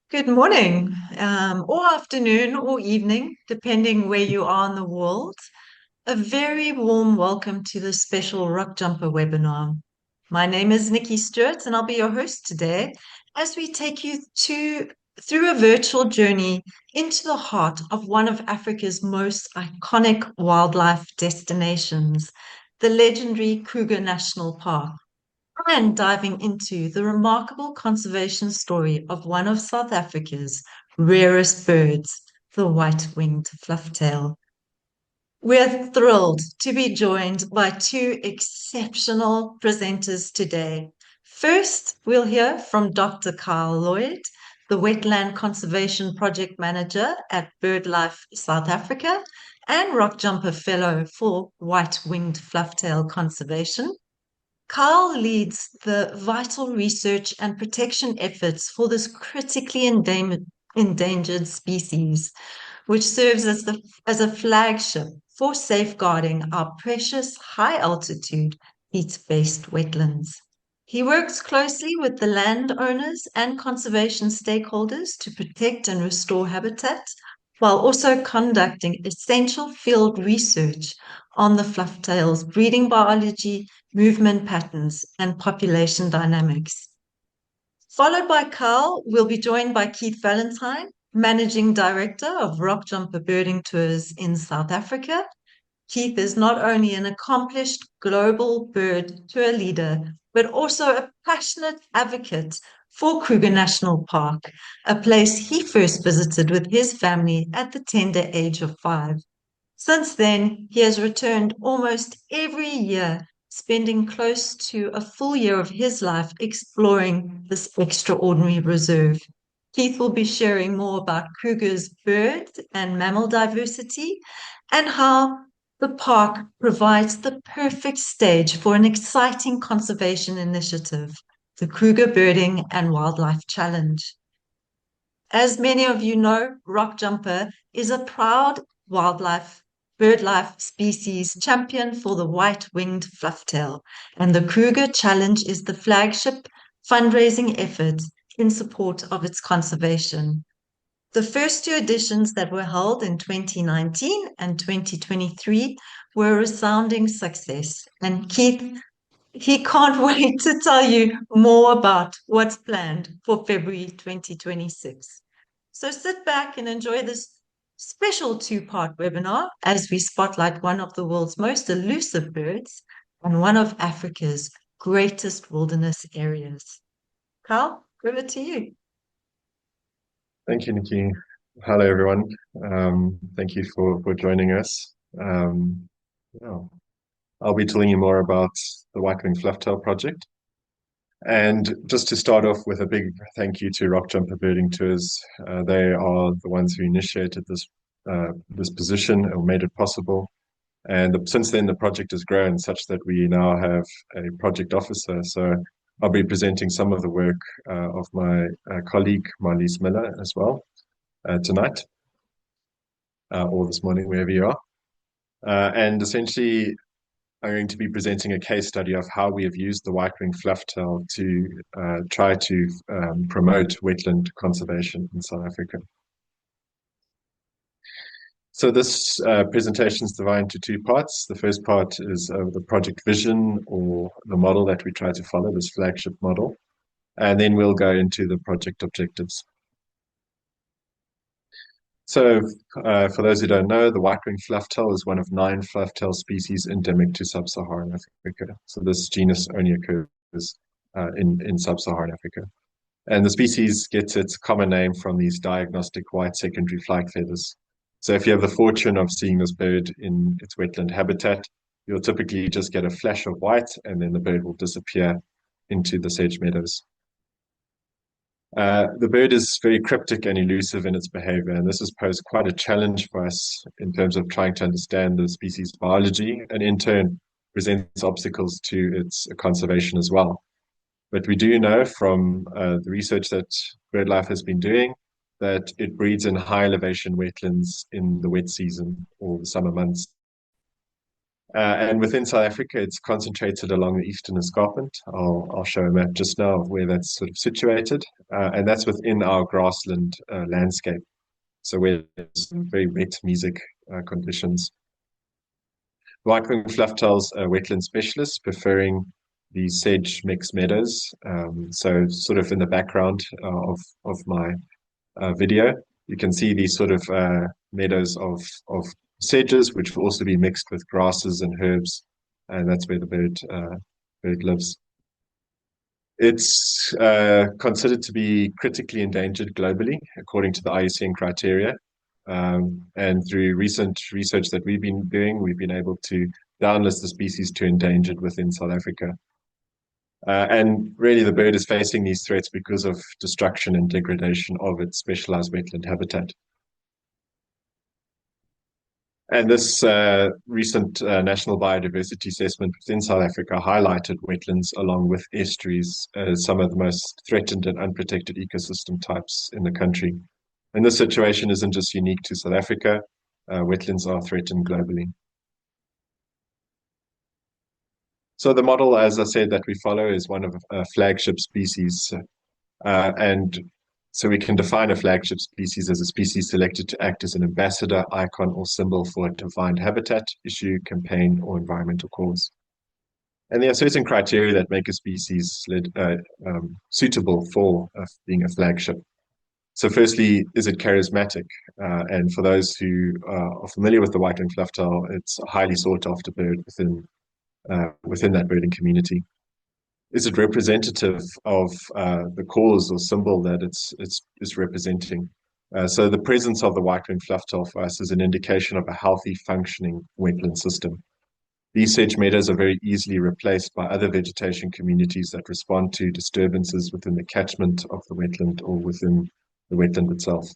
Good morning, or afternoon, or evening, depending where you are in the world. A very warm welcome to this special Rockjumper webinar. My name is Nikki Stewart, and I'll be your host today as we take you through a virtual journey into the heart of one of Africa's most iconic wildlife destinations, the legendary Kruger National Park, and diving into the remarkable conservation story of one of South Africa's rarest birds, the white-winged flufftail. We're thrilled to be joined by two exceptional presenters today. First, we'll hear from Dr. Kyle Lloyd, the Wetland Conservation Project Manager at BirdLife South Africa and Rockjumper Fellow for White-winged Flufftail Conservation. Kyle leads the vital research and protection efforts for this critically endangered species, which serves as a flagship for safeguarding our precious high altitude heat-based wetlands. He works closely with the landowners and conservation stakeholders to protect and restore habitat, while also conducting essential field research on the flufftail's breeding biology, movement patterns, and population dynamics. Followed by Carl, we'll be joined by Keith Valentine, Managing Director of Rockjumper Birding Tours in South Africa. Keith is not only an accomplished global bird tour leader, but also a passionate advocate for Kruger National Park, a place he first visited with his family at the tender age of 5. Since then, he has returned almost every year, spending close to a full year of his life exploring this extraordinary reserve. Keith will be sharing more about Kruger's bird and mammal diversity and how the park provides the perfect stage for an exciting conservation initiative, the Kruger Birding and Wildlife Challenge. As many of you know, Rockjumper is a proud BirdLife Species Champion for the White-winged Flufftail, and the Kruger Challenge is the flagship fundraising effort in support of its conservation. The first two editions that were held in 2019 and 2023 were a resounding success, and Keith, he can't wait to tell you more about what's planned for February 2026. So sit back and enjoy this special two-part webinar as we spotlight one of the world's most elusive birds and one of Africa's greatest wilderness areas. Carl, over to you. Thank you, Nikki. Hello, everyone. Thank you for joining us. Yeah, I'll be telling you more about the White-winged Flufftail project. And just to start off with a big thank you to Rockjumper Birding Tours. They are the ones who initiated this position and made it possible. And since then, the project has grown such that we now have a project officer. So I'll be presenting some of the work of my colleague, Marlies Miller, as well tonight or this morning, wherever you are. And essentially, I'm going to be presenting a case study of how we have used the white-winged flufftail to try to promote wetland conservation in South Africa. So this presentation is divided into two parts. The first part is the project vision, or the model that we try to follow, this flagship model. And then we'll go into the project objectives. So for those who don't know, the white-winged flufftail is one of 9 flufftail species endemic to sub-Saharan Africa. So this genus only occurs in sub-Saharan Africa. And the species gets its common name from these diagnostic white secondary flight feathers. So if you have the fortune of seeing this bird in its wetland habitat, you'll typically just get a flash of white and then the bird will disappear into the sedge meadows. The bird is very cryptic and elusive in its behavior, and this has posed quite a challenge for us in terms of trying to understand the species biology, and in turn presents obstacles to its conservation as well. But we do know from the research that BirdLife has been doing that it breeds in high elevation wetlands in the wet season or the summer months. And within South Africa, it's concentrated along the eastern escarpment. I'll show a map just now of where that's sort of situated. And that's within our grassland landscape. So where there's very wet mesic conditions. White-winged Flufftail's a wetland specialist, preferring the sedge mixed meadows. So sort of in the background of my video, you can see these sort of meadows of sedges, which will also be mixed with grasses and herbs, and that's where the bird lives. It's considered to be critically endangered globally, according to the IUCN criteria. And through recent research that we've been doing, we've been able to downlist the species to endangered within South Africa. And really, the bird is facing these threats because of destruction and degradation of its specialized wetland habitat. And this recent National Biodiversity Assessment within South Africa highlighted wetlands along with estuaries as some of the most threatened and unprotected ecosystem types in the country. And this situation isn't just unique to South Africa. Wetlands are threatened globally. So the model, as I said, that we follow is one of flagship species. And so we can define a flagship species as a species selected to act as an ambassador, icon, or symbol for a defined habitat, issue, campaign, or environmental cause. And there are certain criteria that make a species suitable for being a flagship. So firstly, is it charismatic? And for those who are familiar with the white-winged flufftail, it's a highly sought-after bird within that birding community. Is it representative of the cause or symbol that it's representing? So the presence of the white-winged flufftail for us is an indication of a healthy, functioning wetland system. These sedge meadows are very easily replaced by other vegetation communities that respond to disturbances within the catchment of the wetland or within the wetland itself.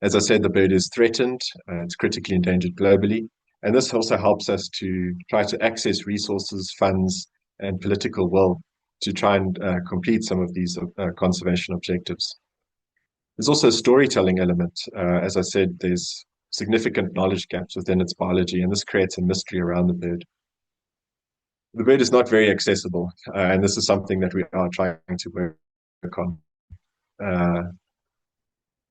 As I said, the bird is threatened. It's critically endangered globally. And this also helps us to try to access resources, funds, and political will to try and complete some of these conservation objectives. There's also a storytelling element. As I said, there's significant knowledge gaps within its biology, and this creates a mystery around the bird. The bird is not very accessible, and this is something that we are trying to work on.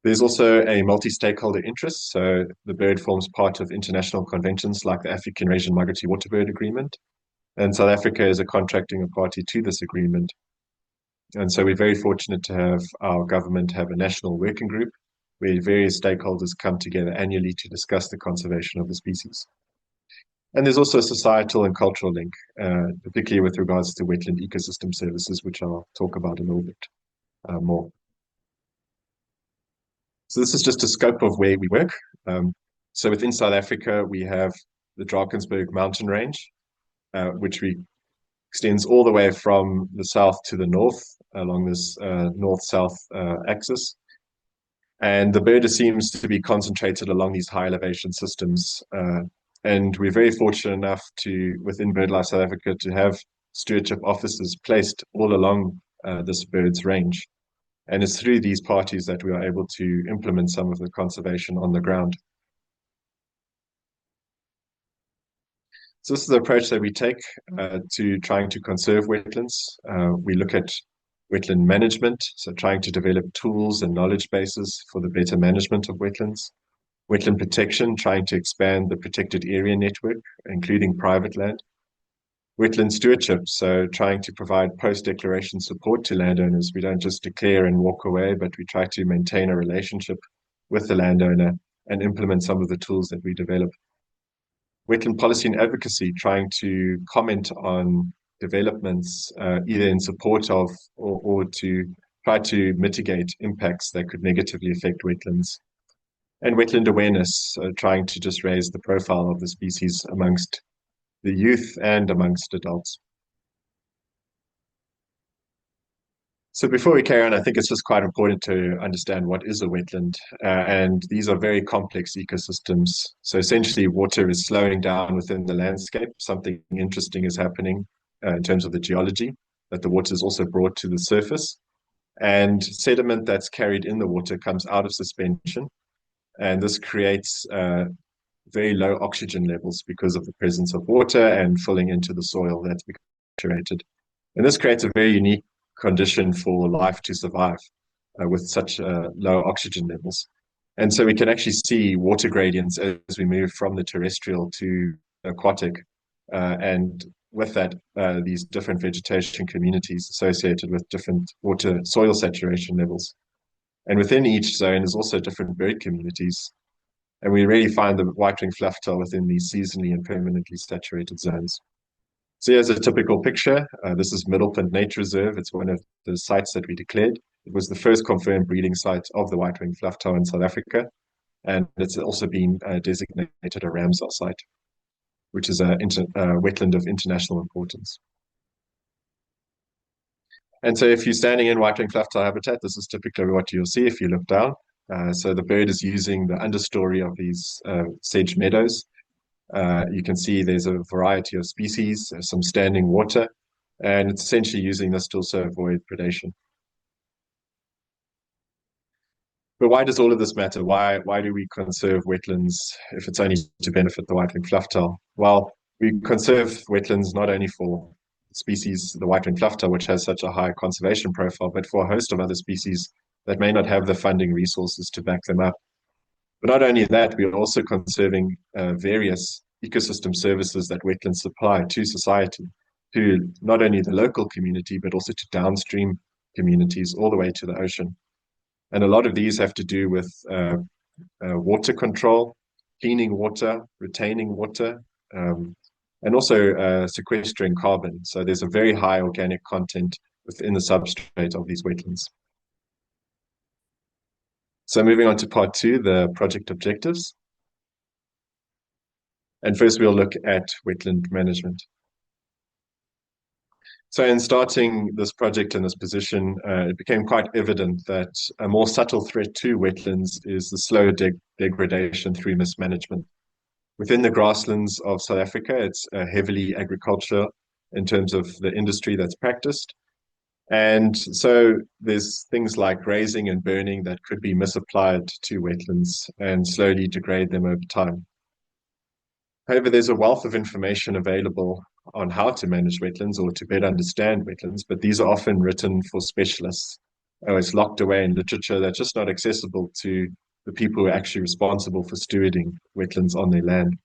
There's also a multi-stakeholder interest. So the bird forms part of international conventions like the African Eurasian Migratory Waterbird Agreement. And South Africa is a contracting party to this agreement. And so we're very fortunate to have our government have a national working group where various stakeholders come together annually to discuss the conservation of the species. And there's also a societal and cultural link, particularly with regards to wetland ecosystem services, which I'll talk about a little bit more. So this is just a scope of where we work. So within South Africa, we have the Drakensberg mountain range, which extends all the way from the south to the north along this north-south axis. And the bird seems to be concentrated along these high elevation systems. And we're very fortunate enough within BirdLife South Africa, to have stewardship officers placed all along this bird's range. And it's through these parties that we are able to implement some of the conservation on the ground. So this is the approach that we take to trying to conserve wetlands. We look at wetland management, so trying to develop tools and knowledge bases for the better management of wetlands. Wetland protection, trying to expand the protected area network, including private land. Wetland stewardship, so trying to provide post-declaration support to landowners. We don't just declare and walk away, but we try to maintain a relationship with the landowner and implement some of the tools that we develop. Wetland policy and advocacy, trying to comment on developments either in support of or to try to mitigate impacts that could negatively affect wetlands. And wetland awareness, trying to just raise the profile of the species amongst the youth and amongst adults. So before we carry on, I think it's just quite important to understand what is a wetland. And these are very complex ecosystems. So essentially, water is slowing down within the landscape. Something interesting is happening in terms of the geology, that the water is also brought to the surface. And sediment that's carried in the water comes out of suspension. And this creates very low oxygen levels because of the presence of water and filling into the soil that's become saturated. And this creates a very unique condition for life to survive with such low oxygen levels. And so we can actually see water gradients as we move from the terrestrial to aquatic. And with that, these different vegetation communities associated with different water soil saturation levels. And within each zone is also different bird communities. And we really find the white-winged flufftail within these seasonally and permanently saturated zones. So here's a typical picture. This is Middelpunt Nature Reserve. It's one of the sites that we declared. It was the first confirmed breeding site of the white-winged flufftail in South Africa. And it's also been designated a Ramsar site, which is a wetland of international importance. And so if you're standing in white-winged flufftail habitat, this is typically what you'll see if you look down. So the bird is using the understory of these sedge meadows. You can see there's a variety of species, some standing water, and it's essentially using this to also avoid predation. But why does all of this matter? Why do we conserve wetlands if it's only to benefit the white-winged flufftail? Well, we conserve wetlands not only for species, the white-winged flufftail, which has such a high conservation profile, but for a host of other species that may not have the funding resources to back them up. But not only that, we are also conserving various ecosystem services that wetlands supply to society, to not only the local community, but also to downstream communities all the way to the ocean. And a lot of these have to do with water control, cleaning water, retaining water, and also sequestering carbon. So there's a very high organic content within the substrate of these wetlands. So moving on to part two, the project objectives. And first we'll look at wetland management. So in starting this project in this position, it became quite evident that a more subtle threat to wetlands is the slow degradation through mismanagement. Within the grasslands of South Africa, it's heavily agricultural in terms of the industry that's practiced. And so there's things like grazing and burning that could be misapplied to wetlands and slowly degrade them over time. However, there's a wealth of information available on how to manage wetlands or to better understand wetlands, but these are often written for specialists. It's locked away in literature that's just not accessible to the people who are actually responsible for stewarding wetlands on their land.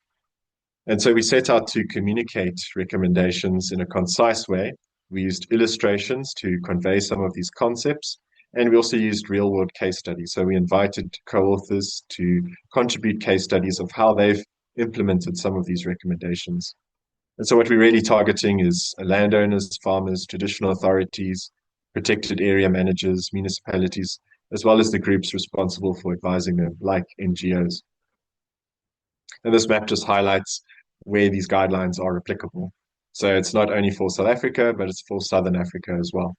And so we set out to communicate recommendations in a concise way. We used illustrations to convey some of these concepts, and we also used real-world case studies. So we invited co-authors to contribute case studies of how they've implemented some of these recommendations. And so what we're really targeting is landowners, farmers, traditional authorities, protected area managers, municipalities, as well as the groups responsible for advising them, like NGOs. And this map just highlights where these guidelines are applicable. So it's not only for South Africa, but it's for Southern Africa as well.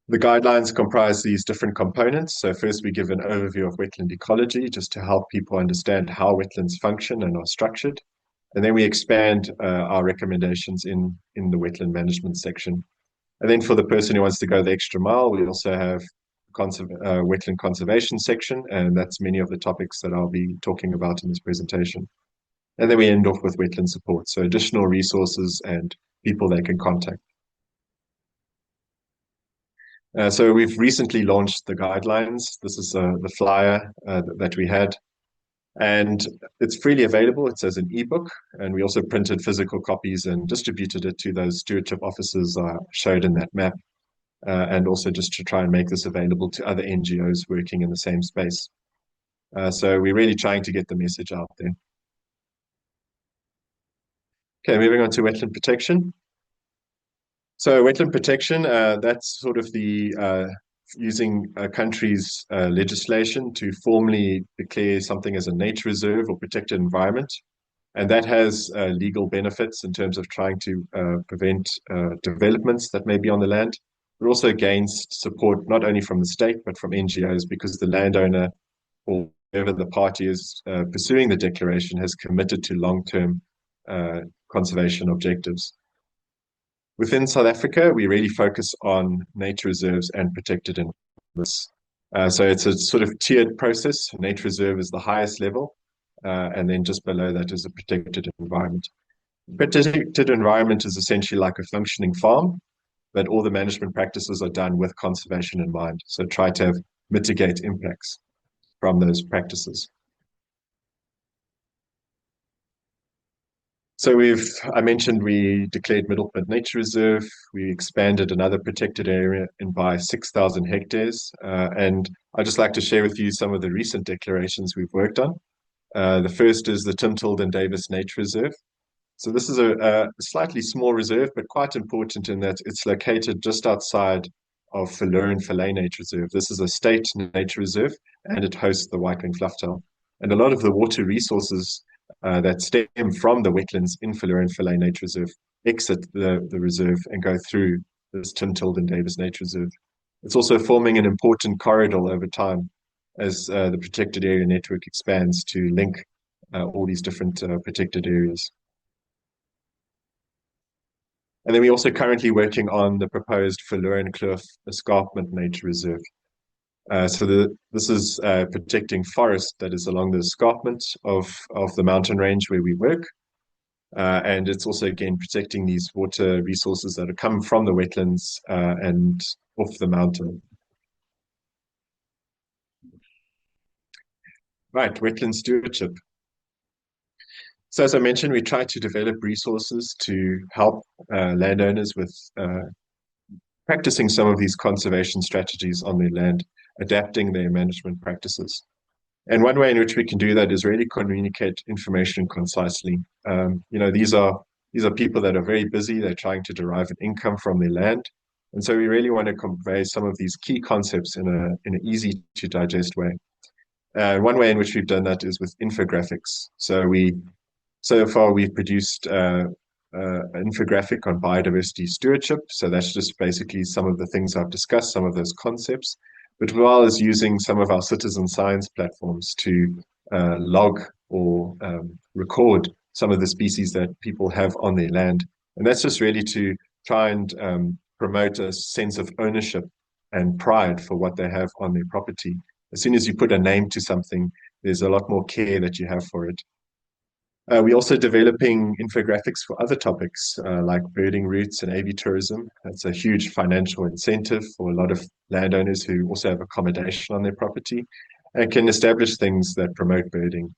The guidelines comprise these different components. So first we give an overview of wetland ecology, just to help people understand how wetlands function and are structured. And then we expand our recommendations in the wetland management section. And then for the person who wants to go the extra mile, we also have wetland conservation section, and that's many of the topics that I'll be talking about in this presentation. And then we end off with wetland support, so additional resources and people they can contact. So we've recently launched the guidelines. This is the flyer that we had, and it's freely available. It's as an ebook, and we also printed physical copies and distributed it to those stewardship officers showed in that map, and also just to try and make this available to other NGOs working in the same space. So we're really trying to get the message out there. Okay, moving on to wetland protection. So wetland protection, that's sort of the using a country's legislation to formally declare something as a nature reserve or protected environment. And that has legal benefits in terms of trying to prevent developments that may be on the land. It also gains support not only from the state, but from NGOs, because the landowner or whoever the party is pursuing the declaration has committed to long-term conservation objectives. Within South Africa, we really focus on nature reserves and protected environments. So it's a sort of tiered process. Nature reserve is the highest level, and then just below that is a protected environment. Protected environment is essentially like a functioning farm, but all the management practices are done with conservation in mind. So try to mitigate impacts from those practices. So I mentioned we declared Middlepunt Nature Reserve. We expanded another protected area in by 6,000 hectares. And I'd just like to share with you some of the recent declarations we've worked on. The first is the Timtild and Davis Nature Reserve. So this is a slightly small reserve, but quite important in that it's located just outside of Fleur Fillet Nature Reserve. This is a state nature reserve, and it hosts the white-winged flufftail. And a lot of the water resources that stem from the wetlands in Fleur Fillet Nature Reserve exit the reserve and go through this Timtild and Davis Nature Reserve. It's also forming an important corridor over time as the protected area network expands to link all these different protected areas. And then we're also currently working on the proposed Verloren Kloof Escarpment Nature Reserve. This is a protecting forest that is along the escarpment of the mountain range where we work. And it's also, again, protecting these water resources that are coming from the wetlands and off the mountain. Right, wetland stewardship. So as I mentioned, we try to develop resources to help landowners with practicing some of these conservation strategies on their land, adapting their management practices. And one way in which we can do that is really communicate information concisely. These are people that are very busy. They're trying to derive an income from their land. And so we really want to convey some of these key concepts in an easy to digest way. One way in which we've done that is with infographics. So far we've produced an infographic on biodiversity stewardship. So that's just basically some of the things I've discussed, some of those concepts, but as well as using some of our citizen science platforms to log or record some of the species that people have on their land. And that's just really to try and promote a sense of ownership and pride for what they have on their property. As soon as you put a name to something, there's a lot more care that you have for it. We're also developing infographics for other topics like birding routes and aviatourism. That's a huge financial incentive for a lot of landowners who also have accommodation on their property and can establish things that promote birding.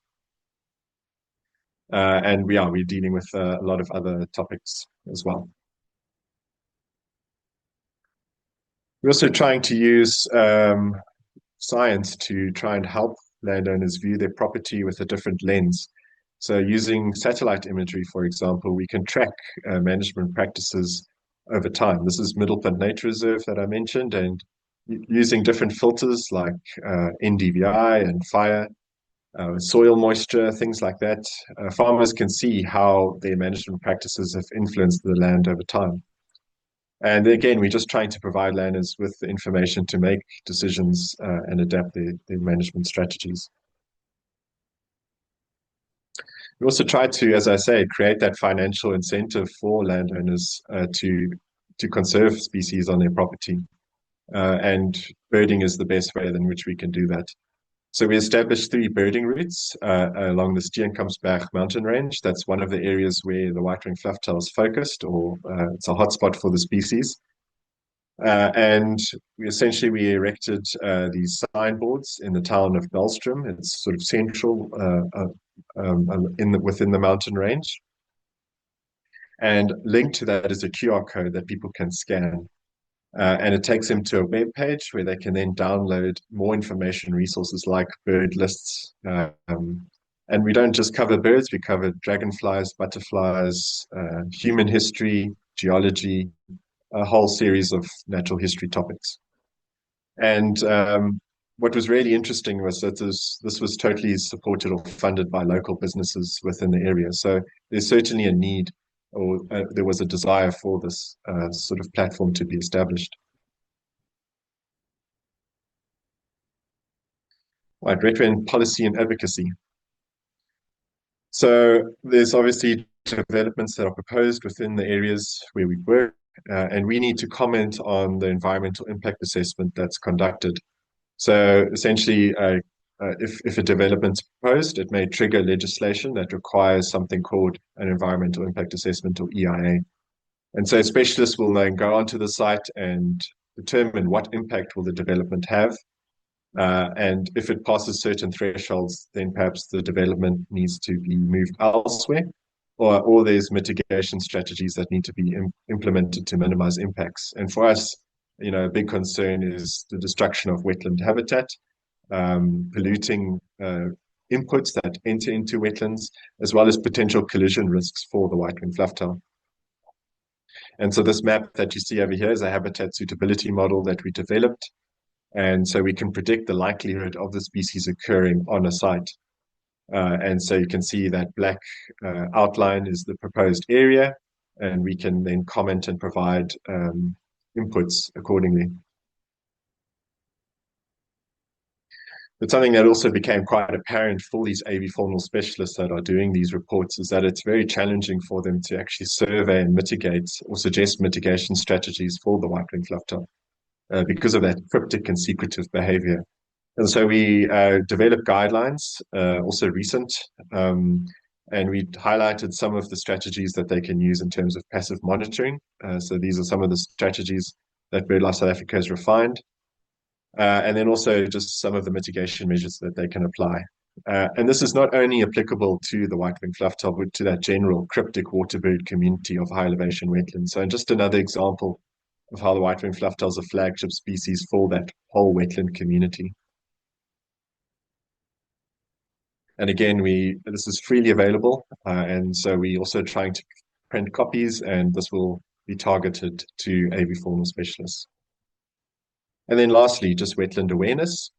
And we're dealing with a lot of other topics as well. We're also trying to use science to try and help landowners view their property with a different lens. So using satellite imagery, for example, we can track management practices over time. This is Middlepunt Nature Reserve that I mentioned, and using different filters like NDVI and fire, soil moisture, things like that, farmers can see how their management practices have influenced the land over time. And again, we're just trying to provide landowners with the information to make decisions and adapt their management strategies. We also try to, as I say, create that financial incentive for landowners to conserve species on their property. And birding is the best way in which we can do that. So we established 3 birding routes along the Steenkampsberg mountain range. That's one of the areas where the white-winged flufftail is focused, or it's a hotspot for the species. And we erected these signboards in the town of Belstrom. It's sort of central within the mountain range. And linked to that is a QR code that people can scan. And it takes them to a web page where they can then download more information resources like bird lists. And we don't just cover birds, we cover dragonflies, butterflies, human history, geology, a whole series of natural history topics. And what was really interesting was that this was totally supported or funded by local businesses within the area. So there's certainly a need, or there was a desire for this sort of platform to be established. Right, wetland policy and advocacy. So there's obviously developments that are proposed within the areas where we work, and we need to comment on the environmental impact assessment that's conducted. So essentially, if a development's proposed, it may trigger legislation that requires something called an environmental impact assessment, or EIA. And so specialists will then go onto the site and determine what impact will the development have. And if it passes certain thresholds, then perhaps the development needs to be moved elsewhere, or there's mitigation strategies that need to be implemented to minimize impacts. And for us, a big concern is the destruction of wetland habitat, polluting inputs that enter into wetlands, as well as potential collision risks for the white-winged flufftail. And so this map that you see over here is a habitat suitability model that we developed. And so we can predict the likelihood of the species occurring on a site. And so you can see that black outline is the proposed area, and we can then comment and provide inputs accordingly. But something that also became quite apparent for these avifaunal specialists that are doing these reports is that it's very challenging for them to actually survey and mitigate or suggest mitigation strategies for the white-winged flufftail because of that cryptic and secretive behavior. And so we developed guidelines, also recent, and we highlighted some of the strategies that they can use in terms of passive monitoring. So these are some of the strategies that BirdLife South Africa has refined. And then also just some of the mitigation measures that they can apply. And this is not only applicable to the white-winged flufftail, but to that general cryptic waterbird community of high elevation wetlands. So just another example of how the white-winged flufftail is a flagship species for that whole wetland community. And again, this is freely available, and so we also trying to print copies, and this will be targeted to avifaunal specialists. And then lastly, just wetland awareness.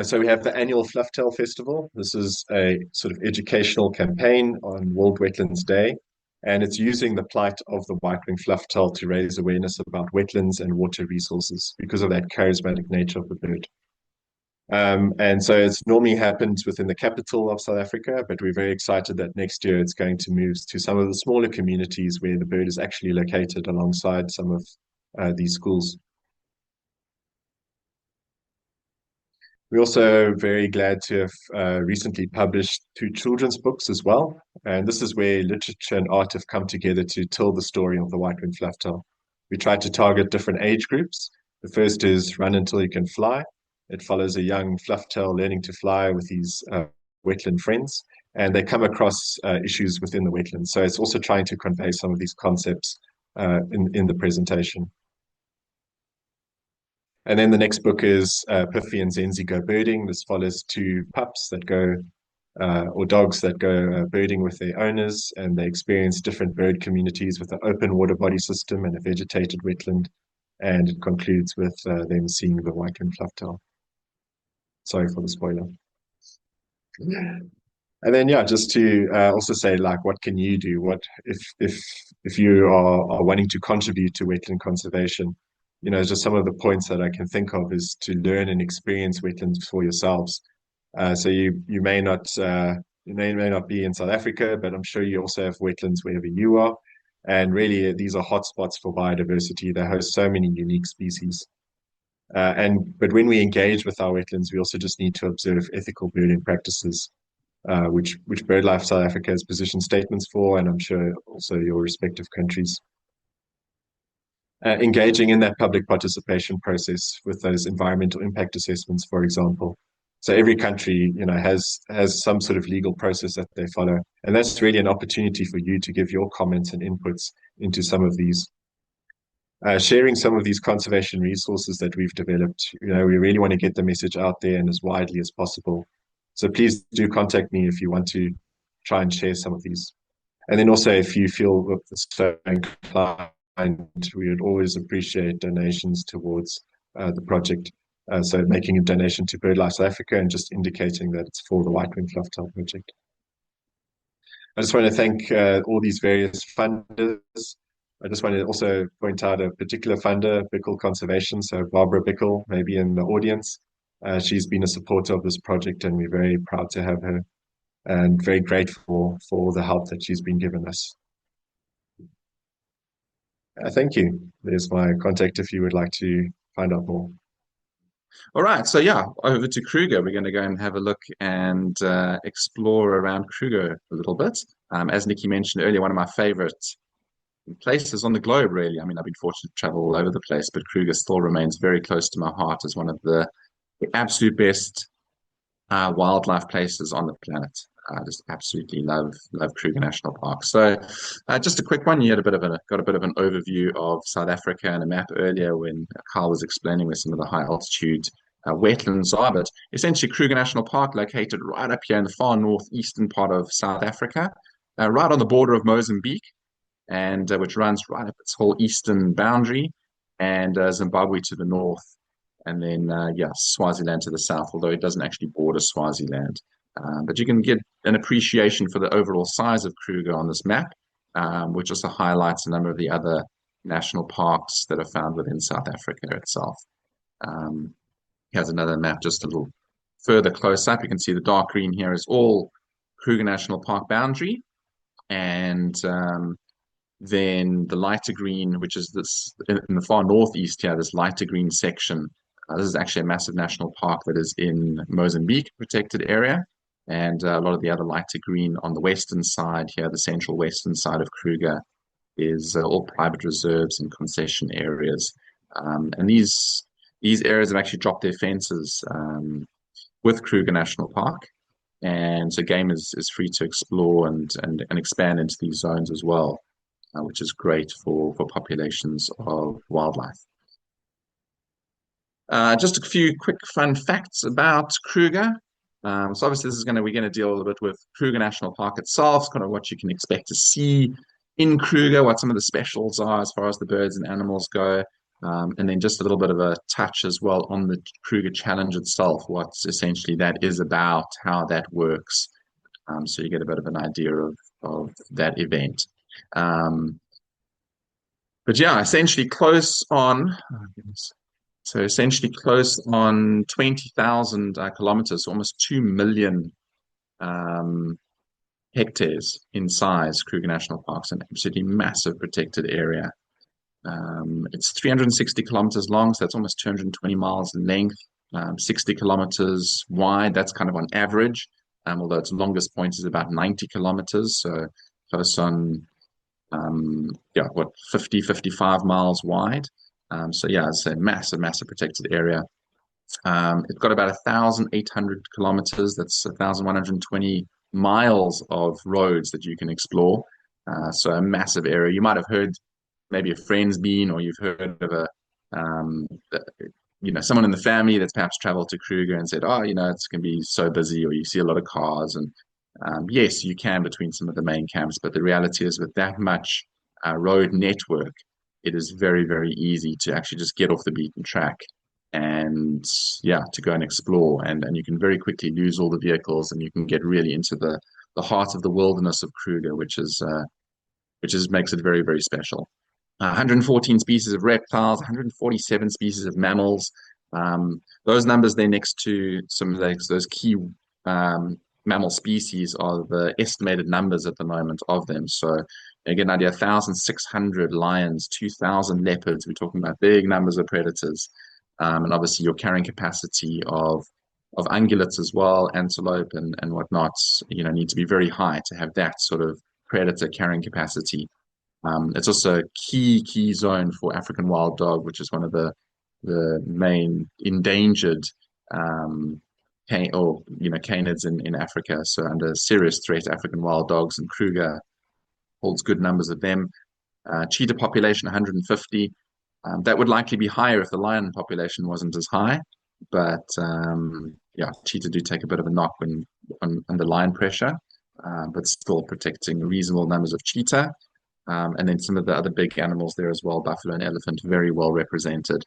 So we have the annual Flufftail Festival. This is a sort of educational campaign on World Wetlands Day, and it's using the plight of the white-winged flufftail to raise awareness about wetlands and water resources because of that charismatic nature of the bird. And so it normally happens within the capital of South Africa, but we're very excited that next year it's going to move to some of the smaller communities where the bird is actually located alongside some of these schools. We're also very glad to have recently published 2 children's books as well. And this is where literature and art have come together to tell the story of the white-winged flufftail. We tried to target different age groups. The first is Run Until You Can Fly. It follows a young flufftail learning to fly with his wetland friends, and they come across issues within the wetlands. So it's also trying to convey some of these concepts in the presentation. And then the next book is Piffy and Zenzi Go Birding. This follows 2 pups that go, or dogs that go birding with their owners, and they experience different bird communities with an open water body system and a vegetated wetland. And it concludes with them seeing the white-winged flufftail. Sorry for the spoiler. And then, yeah, just to also say, like, what can you do? What if you are wanting to contribute to wetland conservation? Just some of the points that I can think of is to learn and experience wetlands for yourselves. So you may not be in South Africa, but I'm sure you also have wetlands wherever you are. And really, these are hotspots for biodiversity. They host so many unique species. But when we engage with our wetlands, we also just need to observe ethical birding practices, which BirdLife South Africa has position statements for, and I'm sure also your respective countries. Engaging in that public participation process with those environmental impact assessments, for example. So every country, has some sort of legal process that they follow, and that's really an opportunity for you to give your comments and inputs into some of these. Sharing some of these conservation resources that we've developed. We really want to get the message out there and as widely as possible. So please do contact me if you want to try and share some of these. And then also, if you feel so inclined, we would always appreciate donations towards the project. So making a donation to BirdLife South Africa and just indicating that it's for the White-winged Flufftail project. I just want to thank all these various funders. I just want to also point out a particular funder, Bickle Conservation. So Barbara Bickle, maybe in the audience. She's been a supporter of this project, and we're very proud to have her and very grateful for all the help that she's been given us. Thank you. There's my contact if you would like to find out more. All right, so yeah, over to Kruger. We're going to go and have a look and explore around Kruger a little bit. As Nikki mentioned earlier, one of my favorite places on the globe, really. I mean, I've been fortunate to travel all over the place, but Kruger still remains very close to my heart as one of the absolute best wildlife places on the planet. I just absolutely love Kruger National Park. So, just a quick one. You had got a bit of an overview of South Africa and a map earlier when Kyle was explaining where some of the high altitude wetlands are. But essentially, Kruger National Park, located right up here in the far northeastern part of South Africa, right on the border of Mozambique, and which runs right up its whole eastern boundary, and Zimbabwe to the north, and then yeah, Swaziland to the south, although it doesn't actually border Swaziland. But you can get an appreciation for the overall size of Kruger on this map, which also highlights a number of the other national parks that are found within South Africa itself. Here's another map just a little further close up. You can see the dark green here is all Kruger National Park boundary, and then the lighter green, which is this in the far northeast here, this lighter green section. This is actually a massive national park that is in Mozambique protected area, and a lot of the other lighter green on the western side here, the central western side of Kruger, is all private reserves and concession areas. And these areas have actually dropped their fences with Kruger National Park, and so game is free to explore and expand into these zones as well, which is great for populations of wildlife. Just a few quick fun facts about Kruger. So obviously we're gonna deal a little bit with Kruger National Park itself, kind of what you can expect to see in Kruger, what some of the specials are as far as the birds and animals go, and then just a little bit of a touch as well on the Kruger Challenge itself, what essentially that is about, how that works, so you get a bit of an idea of that event. But yeah, essentially close on. Oh, goodness. So essentially close on 20,000 kilometers, almost 2 million hectares in size. Kruger National Park's an absolutely massive protected area. It's 360 kilometers long, so that's almost 220 miles in length, 60 kilometers wide. That's kind of on average, although its longest point is about 90 kilometers, so close on, yeah, what, 50, 55 miles wide. So yeah, it's a massive protected area. It's got about 1,800 kilometers. That's 1,120 miles of roads that you can explore. So a massive area. You might have heard maybe a friend's been, or you've heard of someone in the family that's perhaps traveled to Kruger and said, oh, it's going to be so busy, or you see a lot of cars. And yes, you can between some of the main camps, but the reality is with that much road network, it is very easy to actually just get off the beaten track and yeah, to go and explore. And you can very quickly lose all the vehicles, and you can get really into the heart of the wilderness of Kruger, which makes it very special. 114 species of reptiles, 147 species of mammals. Those numbers there next to some of those key mammal species are the estimated numbers at the moment of them. So you get an idea, 1,600 lions, 2,000 leopards. We're talking about big numbers of predators. And obviously your carrying capacity of ungulates as well, antelope and whatnot, need to be very high to have that sort of predator carrying capacity. It's also a key zone for African wild dog, which is one of the main endangered canids in Africa. So under serious threat, African wild dogs, and Kruger holds good numbers of them. Cheetah population 150. That would likely be higher if the lion population wasn't as high, but yeah, cheetah do take a bit of a knock when under lion pressure, but still protecting reasonable numbers of cheetah. And then some of the other big animals there as well, buffalo and elephant, very well represented.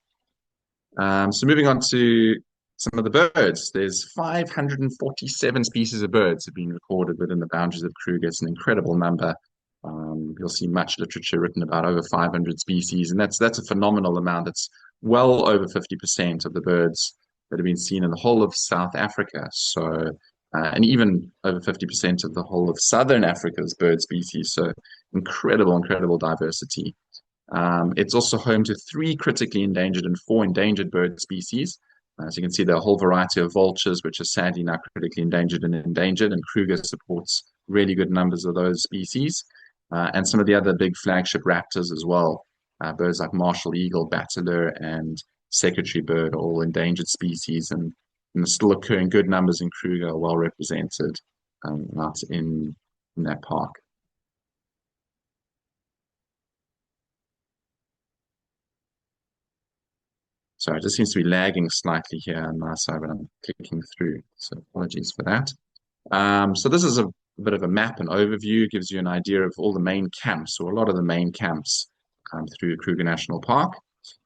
So moving on to some of the birds, there's 547 species of birds have been recorded within the boundaries of Kruger. It's an incredible number. You'll see much literature written about over 500 species, and that's a phenomenal amount. It's well over 50% of the birds that have been seen in the whole of South Africa. So, and even over 50% of the whole of Southern Africa's bird species. So, incredible diversity. It's also home to 3 critically endangered and 4 endangered bird species. So you can see there are a whole variety of vultures, which are sadly now critically endangered, and Kruger supports really good numbers of those species, and some of the other big flagship raptors as well. Birds like martial eagle, battler, and secretary bird are all endangered species, and still occur in good numbers in Kruger, are well represented out in that park. Sorry, it just seems to be lagging slightly here on my side when I'm clicking through, so apologies for that. So this is a bit of a map and overview, gives you an idea of all the main camps, or a lot of the main camps through Kruger National Park.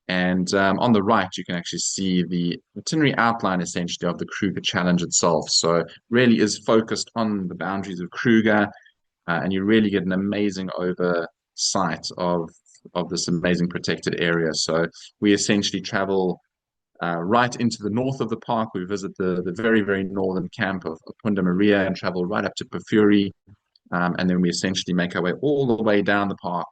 And on the right, you can actually see the itinerary outline essentially of the Kruger Challenge itself. So it really is focused on the boundaries of Kruger, and you really get an amazing oversight of this amazing protected area. So we essentially travel right into the north of the park. We visit the very, very northern camp of Punda Maria and travel right up to Pafuri. And then we essentially make our way all the way down the park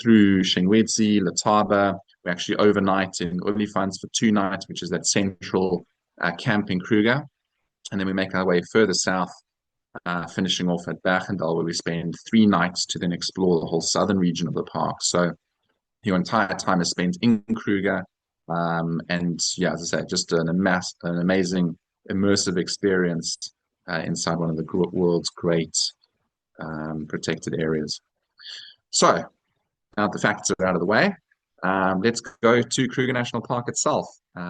through Shengwedzi, Letaba. We actually overnight in Olifants for 2 nights, which is that central camp in Kruger. And then we make our way further south, finishing off at Bergendal, where we spend 3 nights to then explore the whole southern region of the park. So your entire time is spent in Kruger. And yeah, as I say, just an amazing immersive experience inside one of the world's great protected areas. So now the facts are out of the way. Let's go to Kruger National Park itself.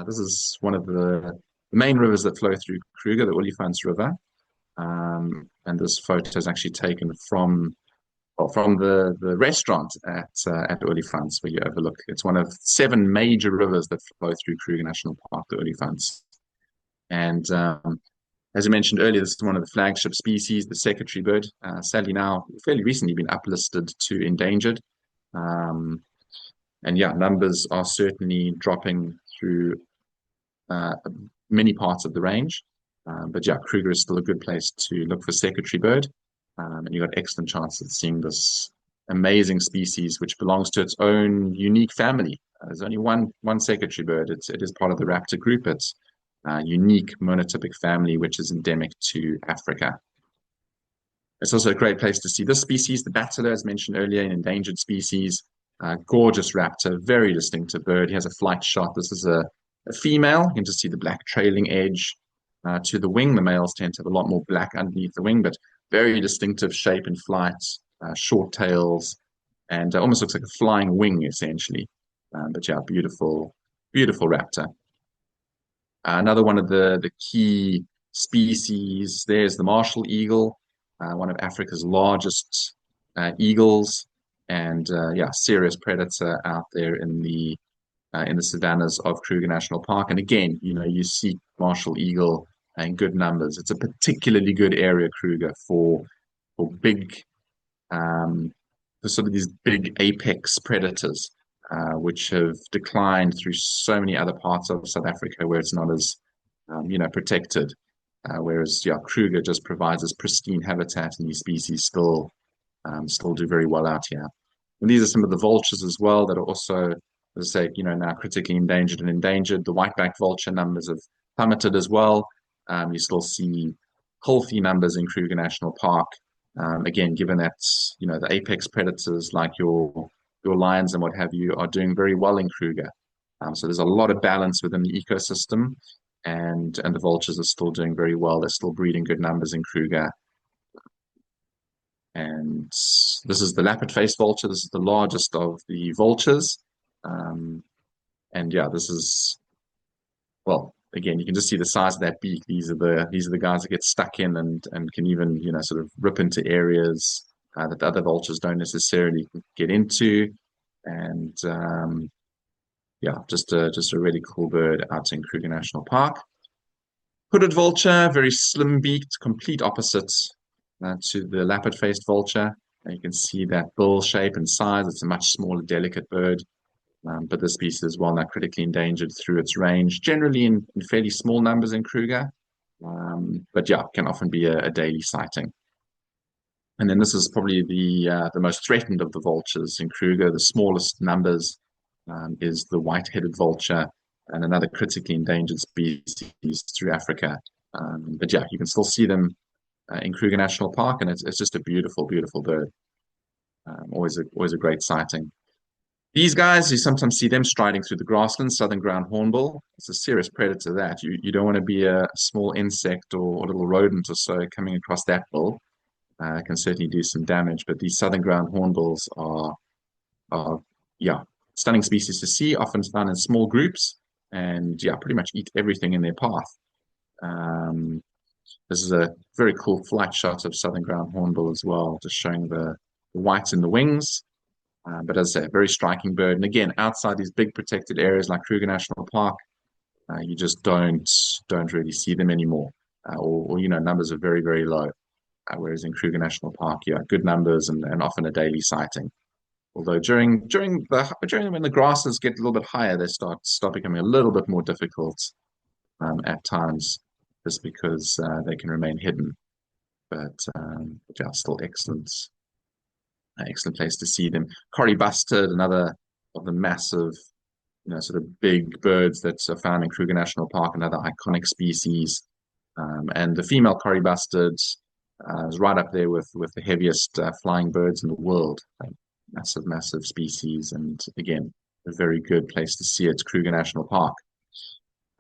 This is one of the main rivers that flow through Kruger, the Olifants River. And this photo is actually taken from the restaurant at Olifants, where you overlook. It's one of 7 major rivers that flow through Kruger National Park, the Olifants. And as I mentioned earlier, this is one of the flagship species, the secretary bird. Sadly now, fairly recently been uplisted to endangered. And yeah, numbers are certainly dropping through many parts of the range. But yeah, Kruger is still a good place to look for secretary bird. And you've got excellent chances of seeing this amazing species, which belongs to its own unique family. There's only one secretary bird. It is part of the raptor group. It's a unique monotypic family, which is endemic to Africa. It's also a great place to see this species, the battler, as mentioned earlier, an endangered species. Gorgeous raptor, very distinctive bird. He has a flight shot. This is a female. You can just see the black trailing edge to the wing. The males tend to have a lot more black underneath the wing, but very distinctive shape in flight, short tails, and almost looks like a flying wing, essentially. But yeah, beautiful, beautiful raptor. Another one of the key species, there's the martial eagle, one of Africa's largest eagles, and yeah, serious predator out there in the savannas of Kruger National Park. And again, you see martial eagle in good numbers. It's a particularly good area, Kruger, for big, for sort of these big apex predators, which have declined through so many other parts of South Africa where it's not as, protected. Whereas, yeah, Kruger just provides this pristine habitat, and these species still do very well out here. And these are some of the vultures as well that are also, as I say, now critically endangered. The white-backed vulture numbers have plummeted as well. You still see healthy numbers in Kruger National Park. Again, given that the apex predators like your lions and what have you are doing very well in Kruger. So there's a lot of balance within the ecosystem, and the vultures are still doing very well. They're still breeding good numbers in Kruger. And this is the leopard-faced vulture. This is the largest of the vultures. And yeah, this is, well, again, you can just see the size of that beak. These are the guys that get stuck in and can even, sort of rip into areas that the other vultures don't necessarily get into. And yeah, just a really cool bird out in Kruger National Park. Hooded vulture, very slim-beaked, complete opposite to the leopard-faced vulture. And you can see that bill shape and size. It's a much smaller, delicate bird. But this species is well now critically endangered through its range, generally in fairly small numbers in Kruger. But yeah, can often be a daily sighting. And then this is probably the most threatened of the vultures in Kruger. The smallest numbers is the white-headed vulture, and another critically endangered species through Africa. But yeah, you can still see them in Kruger National Park, and it's just a beautiful, beautiful bird. Always a great sighting. These guys, you sometimes see them striding through the grasslands, southern ground hornbill. It's a serious predator that. You don't want to be a small insect or a little rodent or so coming across that bill. Can certainly do some damage, but these southern ground hornbills are yeah, stunning species to see, often found in small groups, and yeah, pretty much eat everything in their path. Um, this is a very cool flight shot of southern ground hornbill as well, just showing the whites in the wings. But as I say, a very striking bird. And again, outside these big protected areas like Kruger National Park, you just don't really see them anymore, or numbers are very, very low. Whereas in Kruger National Park, yeah, good numbers and often a daily sighting. Although during when the grasses get a little bit higher, they start becoming a little bit more difficult at times, just because they can remain hidden. But yeah, still excellent place to see them. Cory bustard, another of the massive, sort of big birds that are found in Kruger National Park, another iconic species. And the female cory bustard is right up there with the heaviest flying birds in the world. Massive species, and again, a very good place to see it, Kruger National Park.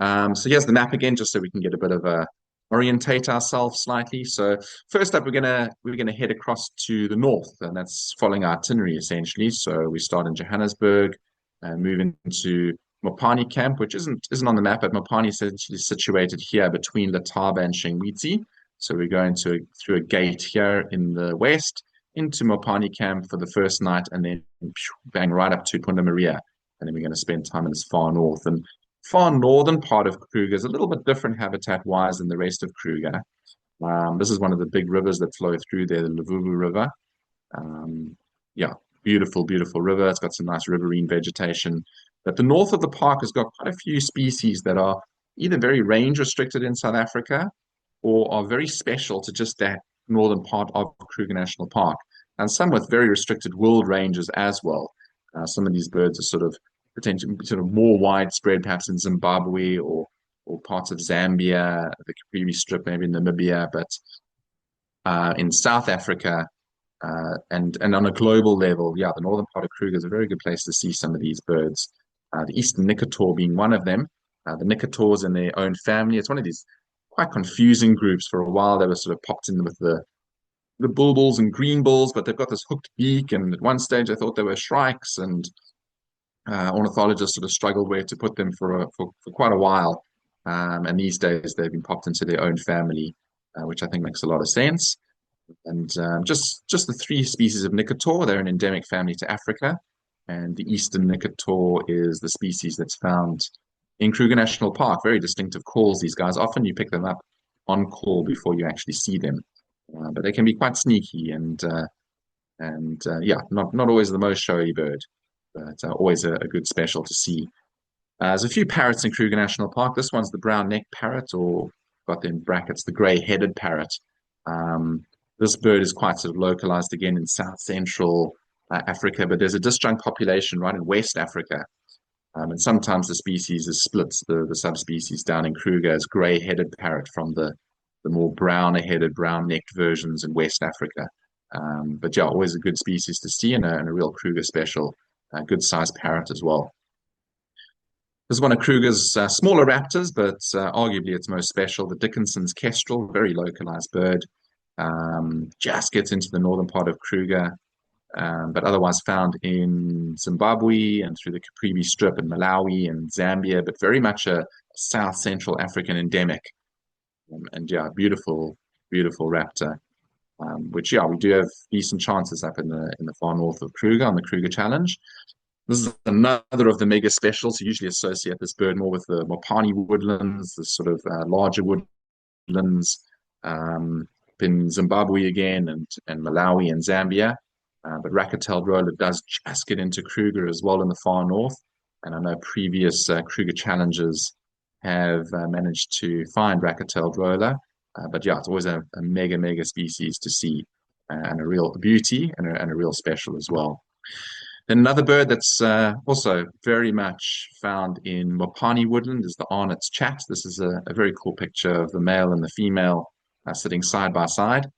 So here's the map again, just so we can get a bit of a orientate ourselves slightly. So first up, we're gonna head across to the north, and that's following our itinerary essentially. So we start in Johannesburg and move into Mopani Camp, which isn't on the map, but Mopani is essentially situated here between Letaba and Shengwiti. So we're going through a gate here in the west into Mopani Camp for the first night, and then bang right up to Punda Maria, and then we're going to spend time in this far north. And far northern part of Kruger is a little bit different habitat-wise than the rest of Kruger. This is one of the big rivers that flow through there, the Luvubu River. Yeah, beautiful river. It's got some nice riverine vegetation. But the north of the park has got quite a few species that are either very range restricted in South Africa or are very special to just that northern part of Kruger National Park, and some with very restricted world ranges as well. Some of these birds are sort of potentially sort of more widespread, perhaps in Zimbabwe or parts of Zambia, the Capri Strip, maybe in Namibia, but in South Africa and on a global level, yeah, the northern part of Kruger is a very good place to see some of these birds. The eastern Nicator being one of them. The Nicators in their own family. It's one of these quite confusing groups. For a while, they were sort of popped in with the bulbuls and green bulls, but they've got this hooked beak. And at one stage, I thought they were shrikes, and ornithologists sort of struggled where to put them for quite a while. And these days, they've been popped into their own family, which I think makes a lot of sense. And just the three species of Nicator, they're an endemic family to Africa. And the eastern Nicator is the species that's found in Kruger National Park. Very distinctive calls, these guys. Often you pick them up on call before you actually see them. But they can be quite sneaky and yeah, not always the most showy bird, but always a good special to see. There's a few parrots in Kruger National Park. This one's the brown neck parrot, or got in brackets, the grey-headed parrot. This bird is quite sort of localized again in South Central Africa, but there's a disjunct population right in West Africa. And sometimes the species is split, the subspecies down in Kruger as grey-headed parrot from the more browner-headed, brown-necked versions in West Africa. But yeah, always a good species to see, and a real Kruger special, good-sized parrot as well. This is one of Kruger's smaller raptors, but arguably its most special, the Dickinson's kestrel, very localized bird. Just gets into the northern part of Kruger, but otherwise found in Zimbabwe and through the Capri Strip in Malawi and Zambia, but very much a South Central African endemic. And yeah, beautiful raptor, which yeah, we do have decent chances up in the far north of Kruger on the Kruger Challenge. This is another of the mega specials. You usually associate this bird more with the Mopani woodlands, the sort of larger woodlands in Zimbabwe again, and Malawi and Zambia. But racket-tailed roller does just get into Kruger as well in the far north. And I know previous Kruger challenges have managed to find racket-tailed roller. But yeah, it's always a mega species to see, and a real beauty and a real special as well. Then another bird that's also very much found in Mopani woodland is the Arnott's chat. This is a very cool picture of the male and the female sitting side by side.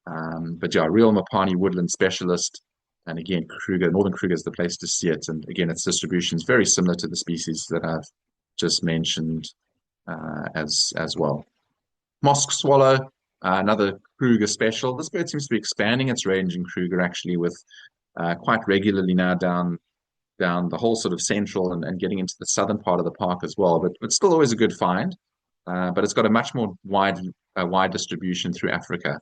But yeah, real Mopani woodland specialist. And again, Northern Kruger is the place to see it. And again, its distribution is very similar to the species that I've just mentioned as well. Mosque swallow, another Kruger special. This bird seems to be expanding its range in Kruger actually with quite regularly now down the whole sort of central and getting into the southern part of the park as well. But it's still always a good find. But it's got a much more wide distribution through Africa.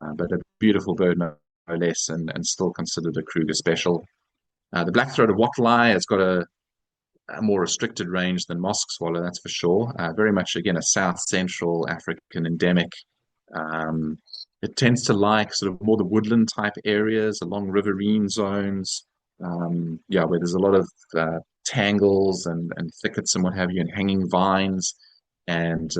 But a beautiful bird no less, and still considered a Kruger special. The black-throated wattle-eye has got a more restricted range than mosque swallow, that's for sure. Very much, again, a South Central African endemic. It tends to like sort of more the woodland type areas along riverine zones, yeah, where there's a lot of tangles and thickets and what have you, and hanging vines. And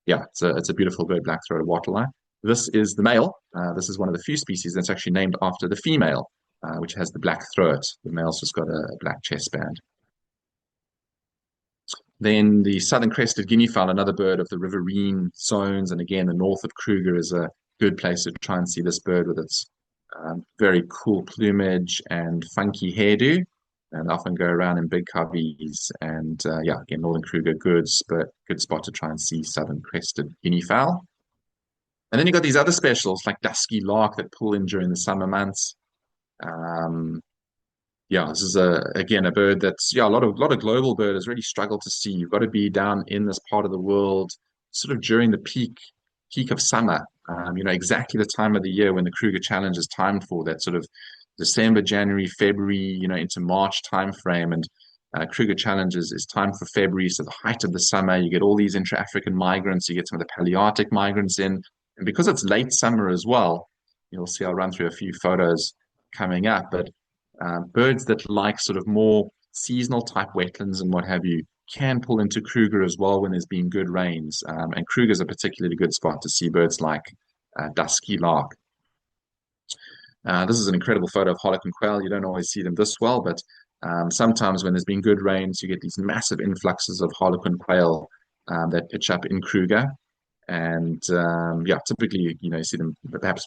yeah, it's a beautiful bird, black-throated wattle-eye. This is the male. This is one of the few species that's actually named after the female, which has the black throat. The male's just got a black chest band. Then the southern crested guinea fowl, another bird of the riverine zones, and again, the north of Kruger is a good place to try and see this bird with its very cool plumage and funky hairdo, and often go around in big coveys. And yeah, again, Northern Kruger, good spot to try and see southern crested guinea fowl. And then you've got these other specials like dusky lark that pull in during the summer months. Yeah, this is again a bird that's a lot of global birders really struggle to see. You've got to be down in this part of the world sort of during the peak of summer. Exactly the time of the year when the Kruger Challenge is timed for, that sort of December, January, February, into March timeframe. And Kruger Challenge is timed for February, so the height of the summer. You get all these intra-African migrants. You get some of the Palearctic migrants in, and because it's late summer as well, you'll see I'll run through a few photos coming up. But birds that like sort of more seasonal type wetlands and what have you can pull into Kruger as well when there's been good rains. And Kruger's a particularly good spot to see birds like dusky lark. This is an incredible photo of harlequin quail. You don't always see them this well, but sometimes when there's been good rains, you get these massive influxes of harlequin quail that pitch up in Kruger. And yeah, typically, you see them perhaps,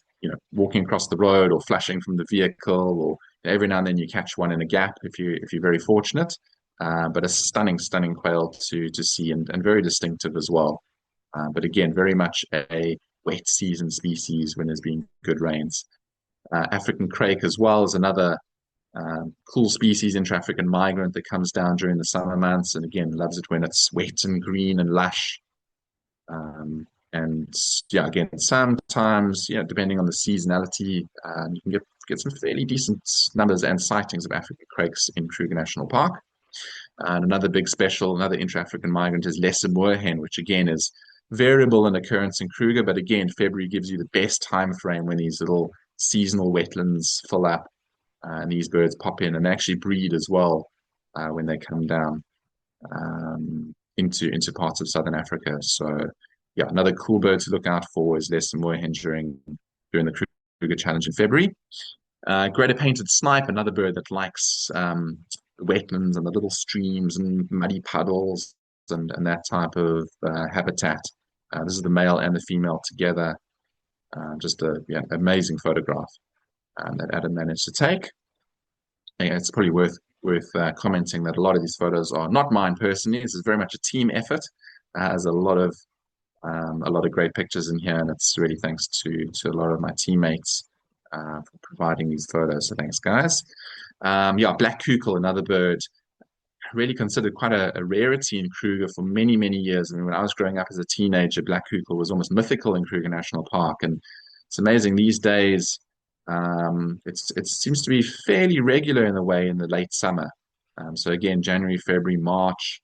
walking across the road or flashing from the vehicle, or every now and then you catch one in a gap if you're very fortunate. But a stunning quail to see, and very distinctive as well. But again, very much a wet season species when there's been good rains. African crake as well is another cool species, intra-African migrant that comes down during the summer months, and again loves it when it's wet and green and lush. And yeah, again, sometimes, depending on the seasonality, you can get some fairly decent numbers and sightings of African crakes in Kruger National Park. And another big special, another intra-African migrant is lesser moorhen, which again is variable in occurrence in Kruger, but again, February gives you the best time frame when these little seasonal wetlands fill up, and these birds pop in and actually breed as well when they come down into parts of southern Africa. So yeah, another cool bird to look out for is lesser moorhen during the Kruger Challenge in February. Greater painted snipe, another bird that likes the wetlands and the little streams and muddy puddles and that type of habitat. This is the male and the female together. Just amazing photograph that Adam managed to take. And it's probably worth commenting that a lot of these photos are not mine personally. This is very much a team effort. There's a lot of great pictures in here, and it's really thanks to a lot of my teammates for providing these photos. So thanks, guys. Yeah, black kukul, another bird, really considered quite a rarity in Kruger for many, many years. I mean, when I was growing up as a teenager, black kukul was almost mythical in Kruger National Park, and it's amazing these days. It seems to be fairly regular in the way in the late summer. So again, January, February, March.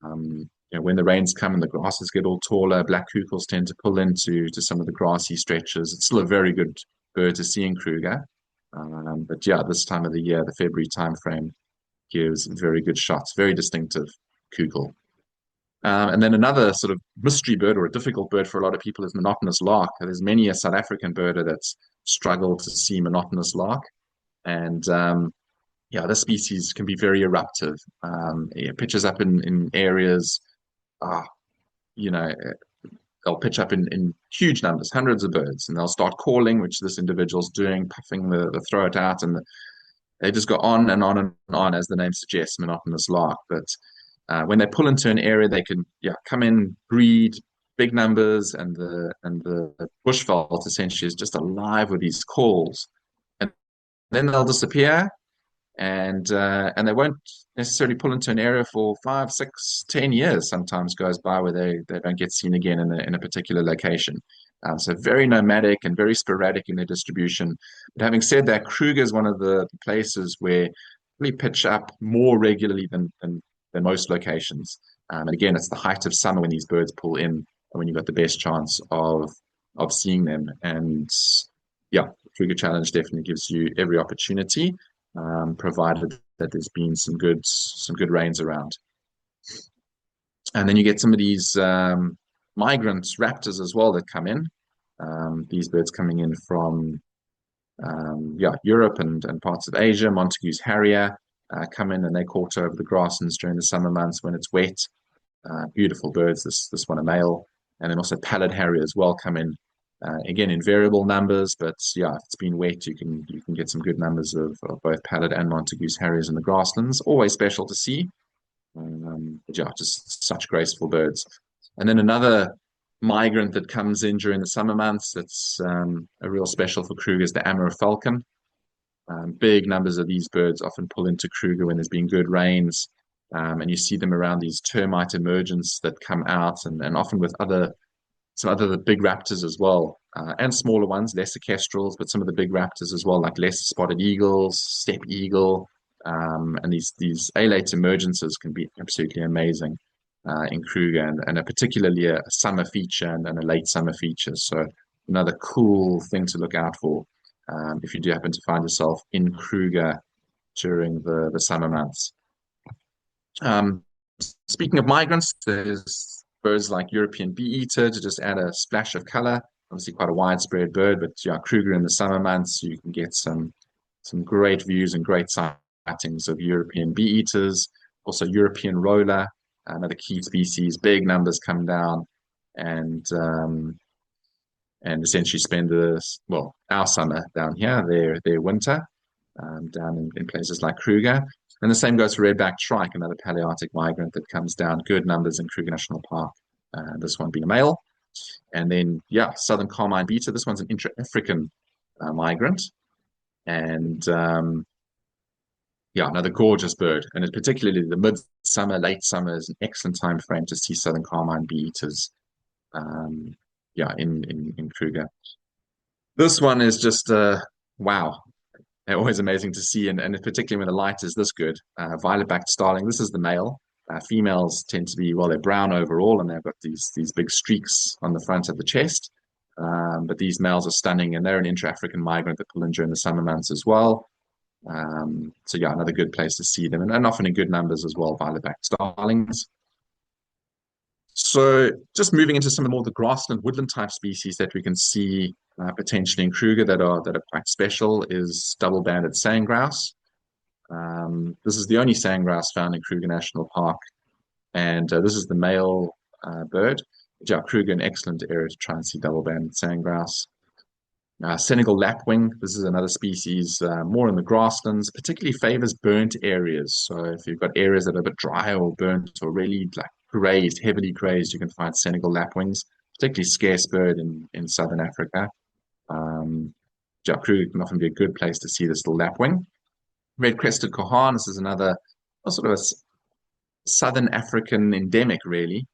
When the rains come and the grasses get all taller, black kukuls tend to pull into some of the grassy stretches. It's still a very good bird to see in Kruger. But yeah, this time of the year, the February timeframe, gives very good shots, very distinctive kukul. And then another sort of mystery bird or a difficult bird for a lot of people is monotonous lark. There's many a South African birder that's struggled to see monotonous lark. And yeah, this species can be very eruptive. It pitches up in areas, uh, you know, they'll pitch up in huge numbers, hundreds of birds, and they'll start calling, which this individual's doing, puffing the throat out, and they just go on and on and on, as the name suggests, monotonous lark. But when they pull into an area, they can come in, breed big numbers, and the bushveld essentially is just alive with these calls, and then they'll disappear, and they won't necessarily pull into an area for 5, 6, 10 years. Sometimes goes by where they don't get seen again in a particular location. So very nomadic and very sporadic in their distribution. But having said that, Kruger is one of the places where we pitch up more regularly than most locations. And again, it's the height of summer when these birds pull in, and when you've got the best chance of seeing them. And yeah, the Kruger Challenge definitely gives you every opportunity, provided that there's been some good rains around. And then you get some of these migrant raptors as well that come in. These birds coming in from Europe and parts of Asia. Montagu's harrier come in, and they court over the grasslands during the summer months when it's wet. Beautiful birds. This one a male, and then also pallid harrier as well come in. Again, in variable numbers, but yeah, if it's been wet, you can get some good numbers of both pallid and Montagu's harriers in the grasslands. Always special to see. But yeah, just such graceful birds. And then another migrant that comes in during the summer months that's a real special for Kruger is the Amur falcon. Big numbers of these birds often pull into Kruger when there's been good rains, and you see them around these termite emergence that come out, and often with some other big raptors as well, and smaller ones, lesser kestrels, but some of the big raptors as well, like lesser spotted eagles, steppe eagle, and these alate emergences can be absolutely amazing in Kruger, and a particularly a summer feature and a late summer feature. So another cool thing to look out for if you do happen to find yourself in Kruger during the summer months. Speaking of migrants, there's birds like European bee-eater, to just add a splash of color. Obviously quite a widespread bird, but yeah, Kruger in the summer months, you can get some great views and great sightings of European bee-eaters. Also European roller, another key species. Big numbers come down and essentially spend our summer down here, their winter down in places like Kruger. And the same goes for red-backed shrike, another Palearctic migrant that comes down. Good numbers in Kruger National Park. This one being a male. And then, yeah, southern carmine beater. This one's an intra-African migrant. And yeah, another gorgeous bird. And it's particularly the midsummer, late summer is an excellent time frame to see southern carmine bee-eaters. In Kruger. This one is just wow. Always amazing to see, and particularly when the light is this good. Violet-backed starling. This is the male. Females tend to be, well, they're brown overall, and they've got these big streaks on the front of the chest. But these males are stunning, and they're an intra-African migrant that pull in during the summer months as well. So yeah, another good place to see them, and often in good numbers as well, violet-backed starlings. So just moving into some of the grassland woodland type species that we can see potentially in Kruger that are quite special is double-banded sandgrouse. This is the only sandgrouse found in Kruger National Park, and this is the male bird. Yeah, Kruger, an excellent area to try and see double-banded sandgrouse. Senegal lapwing, this is another species more in the grasslands, particularly favors burnt areas. So if you've got areas that are a bit dry or burnt or really like grazed, heavily grazed, you can find Senegal lapwings, particularly scarce bird in southern Africa. Kruger can often be a good place to see this little lapwing. Red-crested kohan, this is another sort of a southern African endemic, really,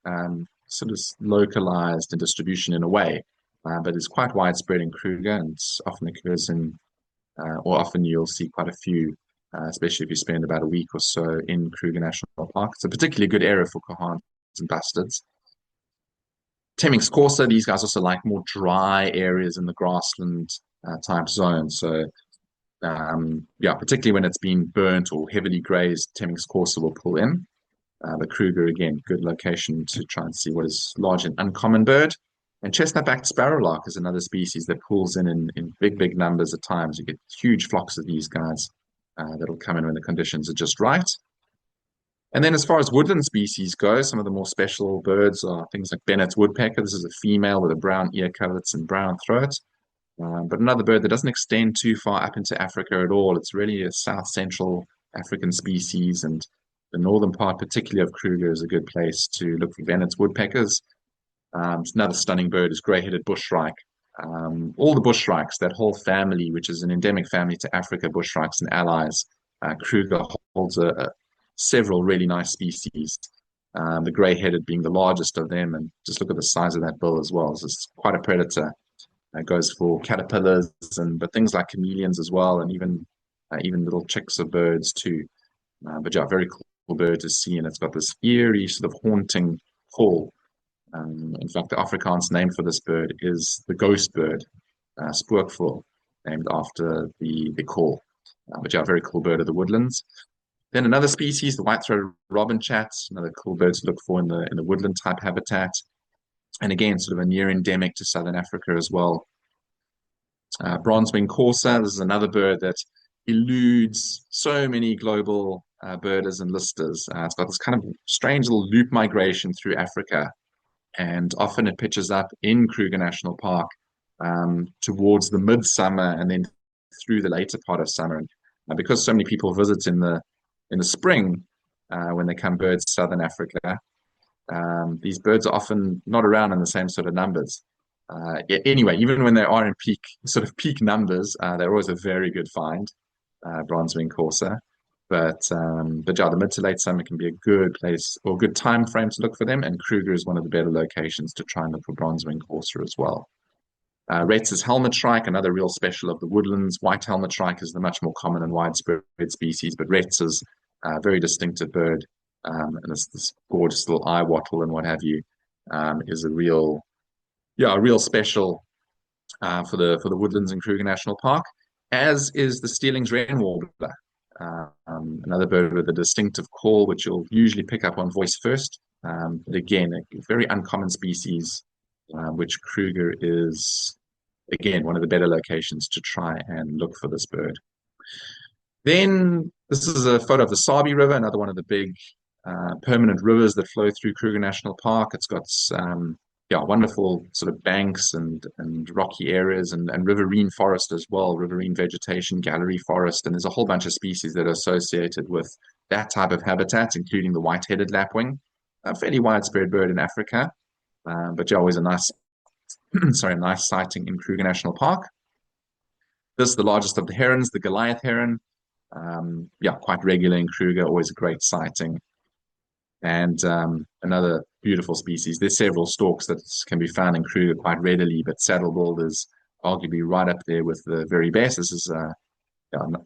sort of localized in distribution in a way, but it's quite widespread in Kruger and often occurs or often you'll see quite a few, especially if you spend about a week or so in Kruger National Park. It's a particularly good area for kohans and bustards. Temminck's courser, these guys also like more dry areas in the grassland type zone. So particularly when it's been burnt or heavily grazed, Temminck's courser will pull in. The Kruger, again, good location to try and see what is large and uncommon bird. And chestnut-backed sparrowlark is another species that pulls in big numbers at times. You get huge flocks of these guys that'll come in when the conditions are just right. And then as far as woodland species go, some of the more special birds are things like Bennett's woodpecker. This is a female with a brown ear coverts and brown throat. But another bird that doesn't extend too far up into Africa at all. It's really a South Central African species, and the northern part, particularly of Kruger, is a good place to look for Bennett's woodpeckers. Another stunning bird is grey-headed bushshrike. All the bushshrikes, that whole family, which is an endemic family to Africa, bushshrikes and allies, Kruger holds several really nice species. The grey-headed being the largest of them, and just look at the size of that bill as well. It's quite a predator. It goes for caterpillars but things like chameleons as well, and even little chicks of birds too. But yeah, very cool bird to see, and it's got this eerie sort of haunting call. In fact, the Afrikaans name for this bird is the ghost bird, spookvol, named after the call. But yeah, very cool bird of the woodlands. Then another species, the white-throated robin chat, another cool bird to look for in the woodland type habitat. And again, sort of a near endemic to southern Africa as well. Bronze-winged corsair, this is another bird that eludes so many global birders and listers. It's got this kind of strange little loop migration through Africa, and often it pitches up in Kruger National Park towards the midsummer and then through the later part of summer. And because so many people visit in the spring when they come birds to southern Africa, these birds are often not around in the same sort of numbers. Anyway, even when they are in peak numbers, they're always a very good find, bronze-winged corsair. But yeah, the mid to late summer can be a good place or a good time frame to look for them, and Kruger is one of the better locations to try and look for bronze-winged corsair as well. Rhett's helmet shrike, another real special of the woodlands. White helmet shrike is the much more common and widespread species, but Rhett's is a very distinctive bird, and this gorgeous little eye wattle and what have you is a real special for the woodlands in Kruger National Park, as is the Steeling's wren warbler, another bird with a distinctive call, which you'll usually pick up on voice first. But again, a very uncommon species, which Kruger is, again, one of the better locations to try and look for this bird. Then this is a photo of the Sabi River, another one of the big permanent rivers that flow through Kruger National Park. It's got wonderful sort of banks and rocky areas and riverine forest as well, riverine vegetation, gallery forest, and there's a whole bunch of species that are associated with that type of habitat, including the white-headed lapwing, a fairly widespread bird in Africa, but yeah, always a nice sighting in Kruger National Park. This is the largest of the herons, the Goliath heron. Quite regular in Kruger, always a great sighting. And another beautiful species. There's several storks that can be found in Kruger quite readily, but saddlebald is arguably right up there with the very best. This is a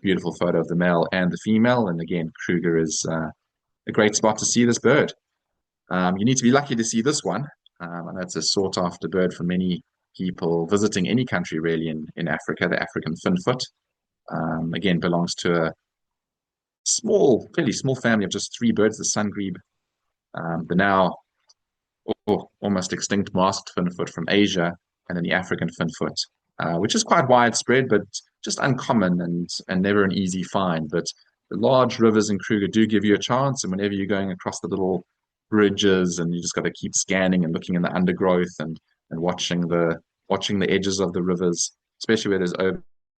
beautiful photo of the male and the female, and again, Kruger is a great spot to see this bird. You need to be lucky to see this one, and that's a sought-after bird for many people visiting any country really in Africa, the African finfoot. Again, belongs to a fairly small family of just 3 birds, the sungrebe, the now almost extinct masked finfoot from Asia, and then the African finfoot, which is quite widespread, but just uncommon and never an easy find. But the large rivers in Kruger do give you a chance, and whenever you're going across the little bridges, and you just got to keep scanning and looking in the undergrowth and watching the edges of the rivers, especially where there's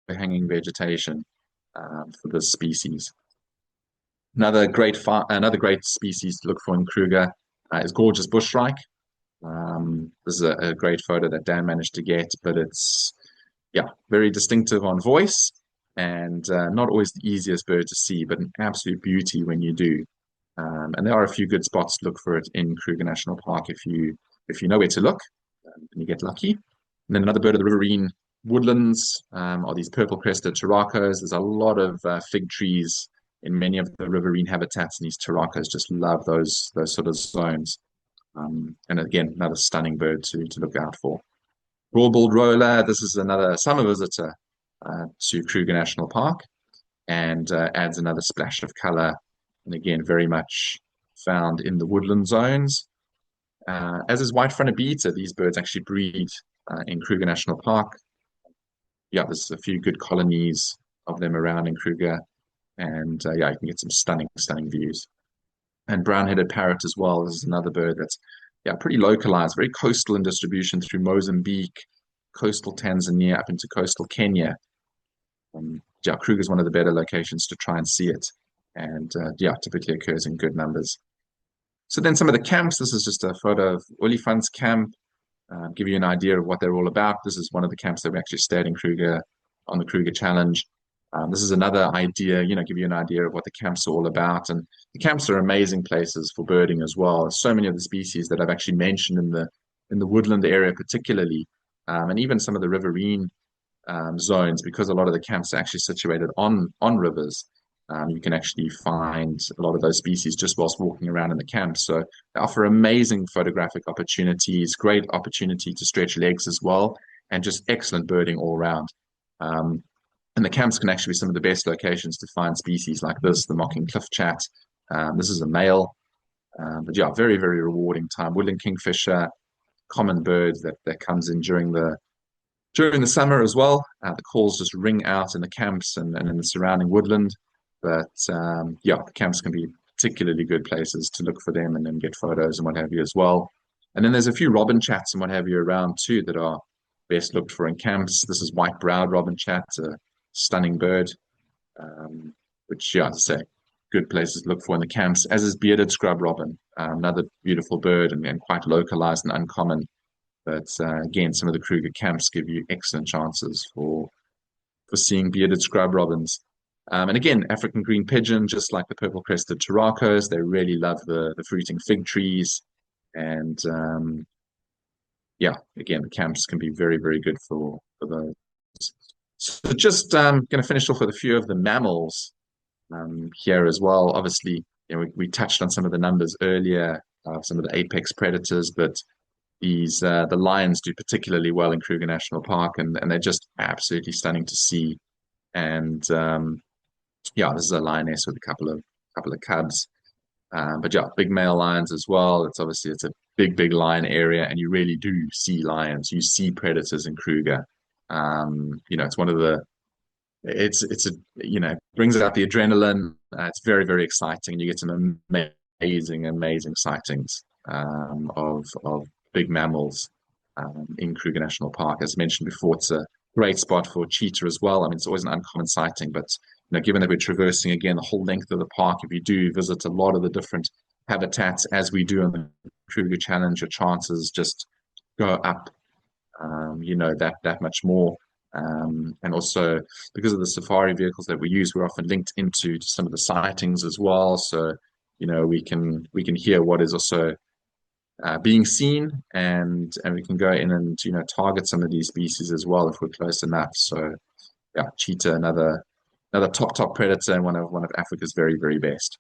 overhanging vegetation for this species. Another great species to look for in Kruger is gorgeous bushshrike. This is a great photo that Dan managed to get, but it's very distinctive on voice, and not always the easiest bird to see, but an absolute beauty when you do. And there are a few good spots to look for it in Kruger National Park if you know where to look, and you get lucky. And then another bird of the riverine woodlands are these purple-crested turacos. There's a lot of fig trees in many of the riverine habitats, and these turacos just love those sort of zones. And again, another stunning bird to look out for. Broad-billed roller, this is another summer visitor to Kruger National Park, and adds another splash of color, and again, very much found in the woodland zones. As is white-fronted beater, these birds actually breed in Kruger National Park. Yeah, there's a few good colonies of them around in Kruger, and yeah, you can get some stunning views. And brown-headed parrot as well. This is another bird that's pretty localized, very coastal in distribution through Mozambique, coastal Tanzania up into coastal Kenya. Yeah, Kruger is one of the better locations to try and see it, and yeah, typically occurs in good numbers. So then some of the camps. This is just a photo of Olifant's camp. Give you an idea of what they're all about. This is one of the camps that we actually stayed in Kruger on the Kruger Challenge. This is another idea, give you an idea of what the camps are all about. And the camps are amazing places for birding as well. So many of the species that I've actually mentioned in the woodland area particularly, and even some of the riverine zones, because a lot of the camps are actually situated on rivers. You can actually find a lot of those species just whilst walking around in the camp. So they offer amazing photographic opportunities, great opportunity to stretch legs as well, and just excellent birding all around. And the camps can actually be some of the best locations to find species like this, the mocking cliffchat. This is a male, but yeah, very rewarding time. Woodland kingfisher, common bird that comes in during the summer as well. The calls just ring out in the camps and in the surrounding woodland. But yeah, the camps can be particularly good places to look for them and then get photos and what have you as well. And then there's a few robin chats and what have you around too that are best looked for in camps. This is white-browed robin chat, a stunning bird, which, yeah, as I say, good places to look for in the camps, as is bearded scrub robin, another beautiful bird and quite localized and uncommon. But again, some of the Kruger camps give you excellent chances for seeing bearded scrub robins. And again, African green pigeon, just like the purple-crested turacos, they really love the fruiting fig trees. And yeah, again, the camps can be very good for those. So just going to finish off with a few of the mammals here as well. Obviously, we touched on some of the numbers earlier, some of the apex predators, but the lions do particularly well in Kruger National Park, and they're just absolutely stunning to see. And yeah, this is a lioness with a couple of cubs. But yeah, big male lions as well. It's a big lion area, and you really do see lions. You see predators in Kruger. It's one of the brings out the adrenaline. It's very exciting. You get some amazing sightings of big mammals in Kruger National Park. As mentioned before, it's a great spot for cheetah as well. I mean, it's always an uncommon sighting, but given that we're traversing again the whole length of the park, if you do visit a lot of the different habitats as we do on the Kruger Challenge, your chances just go up, that much more. And also because of the safari vehicles that we use, we're often linked into some of the sightings as well. So, we can hear what is also being seen, and we can go in and target some of these species as well if we're close enough. So yeah, cheetah, another top predator and one of Africa's very best.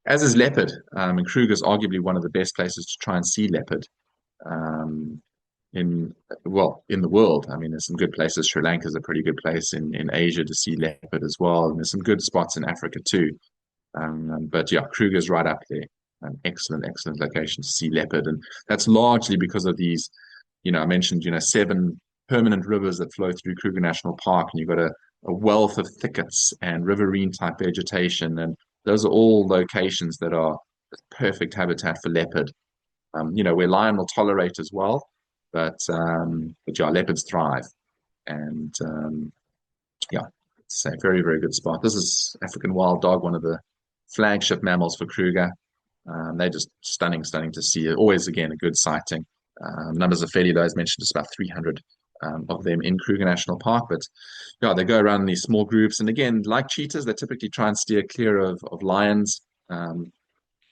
As is leopard, and Kruger is arguably one of the best places to try and see leopard in the world. I mean, there's some good places. Sri Lanka is a pretty good place in Asia to see leopard as well, and there's some good spots in Africa too. But yeah, Kruger's right up there. An excellent location to see leopard, and that's largely because of these. I mentioned 7 permanent rivers that flow through Kruger National Park, and you've got a wealth of thickets and riverine type vegetation, and those are all locations that are perfect habitat for leopard. Where lion will tolerate as well, but yeah, leopards thrive, and yeah, it's a very good spot. This is African wild dog, one of the flagship mammals for Kruger. They're just stunning to see. Always, again, a good sighting. Numbers are fairly low, as mentioned, just about 300 of them in Kruger National Park. But yeah, they go around in these small groups. And again, like cheetahs, they typically try and steer clear of lions.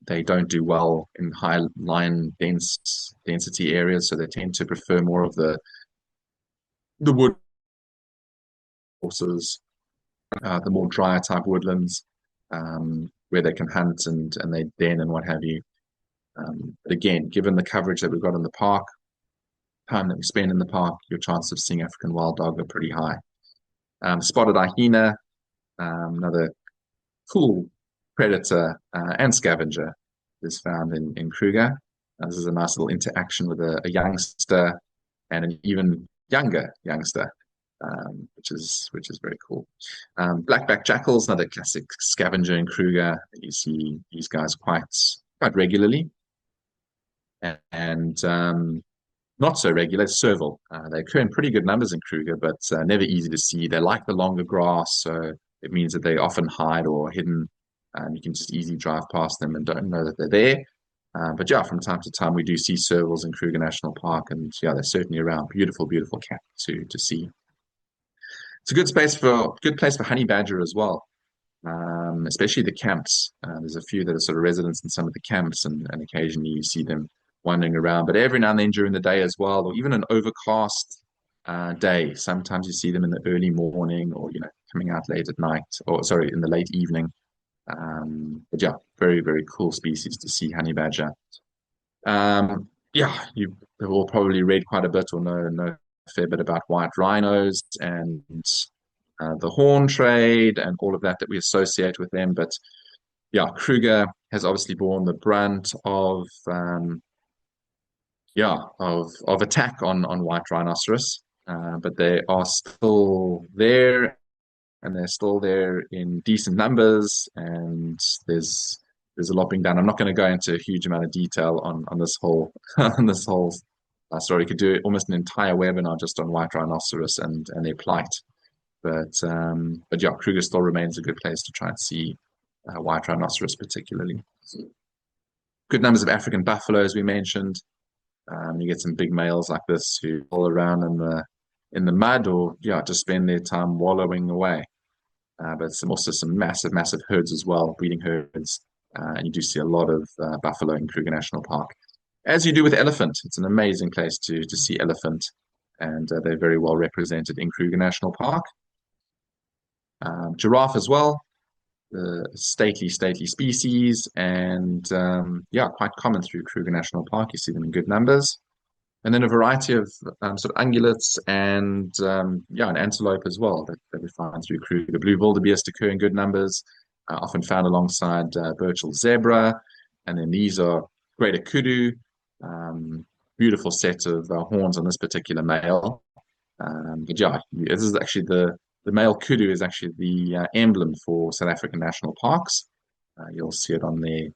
They don't do well in high lion density areas, so they tend to prefer more of the wood horses, the more drier type woodlands. Where they can hunt and they den and what have you. But again, given the coverage that we've got in the park, time that we spend in the park, your chances of seeing African wild dog are pretty high. Spotted hyena, another cool predator and scavenger is found in Kruger. This is a nice little interaction with a youngster and an even younger youngster, which is very cool. Blackback jackals, another classic scavenger in Kruger. You see these guys quite regularly, and not so regular, serval. They occur in pretty good numbers in Kruger, but never easy to see. They like the longer grass, so it means that they often hide or are hidden. You can just easily drive past them and don't know that they're there. But yeah, from time to time we do see servals in Kruger National Park, and yeah, they're certainly around. Beautiful, beautiful cat to see. It's a good place for honey badger as well, especially the camps. There's a few that are sort of residents in some of the camps, and occasionally you see them wandering around. But every now and then during the day as well, or even an overcast day, sometimes you see them in the early morning, or coming out late at night, or sorry, in the late evening. But yeah, very, very cool species to see, honey badger. Yeah, you've all probably read quite a bit or know a fair bit about white rhinos and the horn trade and all of that we associate with them. But yeah, Kruger has obviously borne the brunt of attack on white rhinoceros, but they are still there, and they're still there in decent numbers, and there's a lot being done. I'm not going to go into a huge amount of detail on this whole on this whole story. We could do almost an entire webinar just on white rhinoceros and their plight. But yeah, Kruger still remains a good place to try and see white rhinoceros particularly. Good numbers of African buffalo, as we mentioned. You get some big males like this who all around in the mud, or just spend their time wallowing away. But also some massive herds as well, breeding herds. And you do see a lot of buffalo in Kruger National Park, as you do with elephant. It's an amazing place to see elephant, and they're very well represented in Kruger National Park. Giraffe as well, the stately species, and quite common through Kruger National Park. You see them in good numbers. And then a variety of sort of ungulates and an antelope as well that we find through Kruger. Blue wildebeest occur in good numbers, often found alongside Burchell zebra. And then these are greater kudu, beautiful set of horns on this particular male. This is actually the male kudu is actually the emblem for South African national parks. You'll see it on there,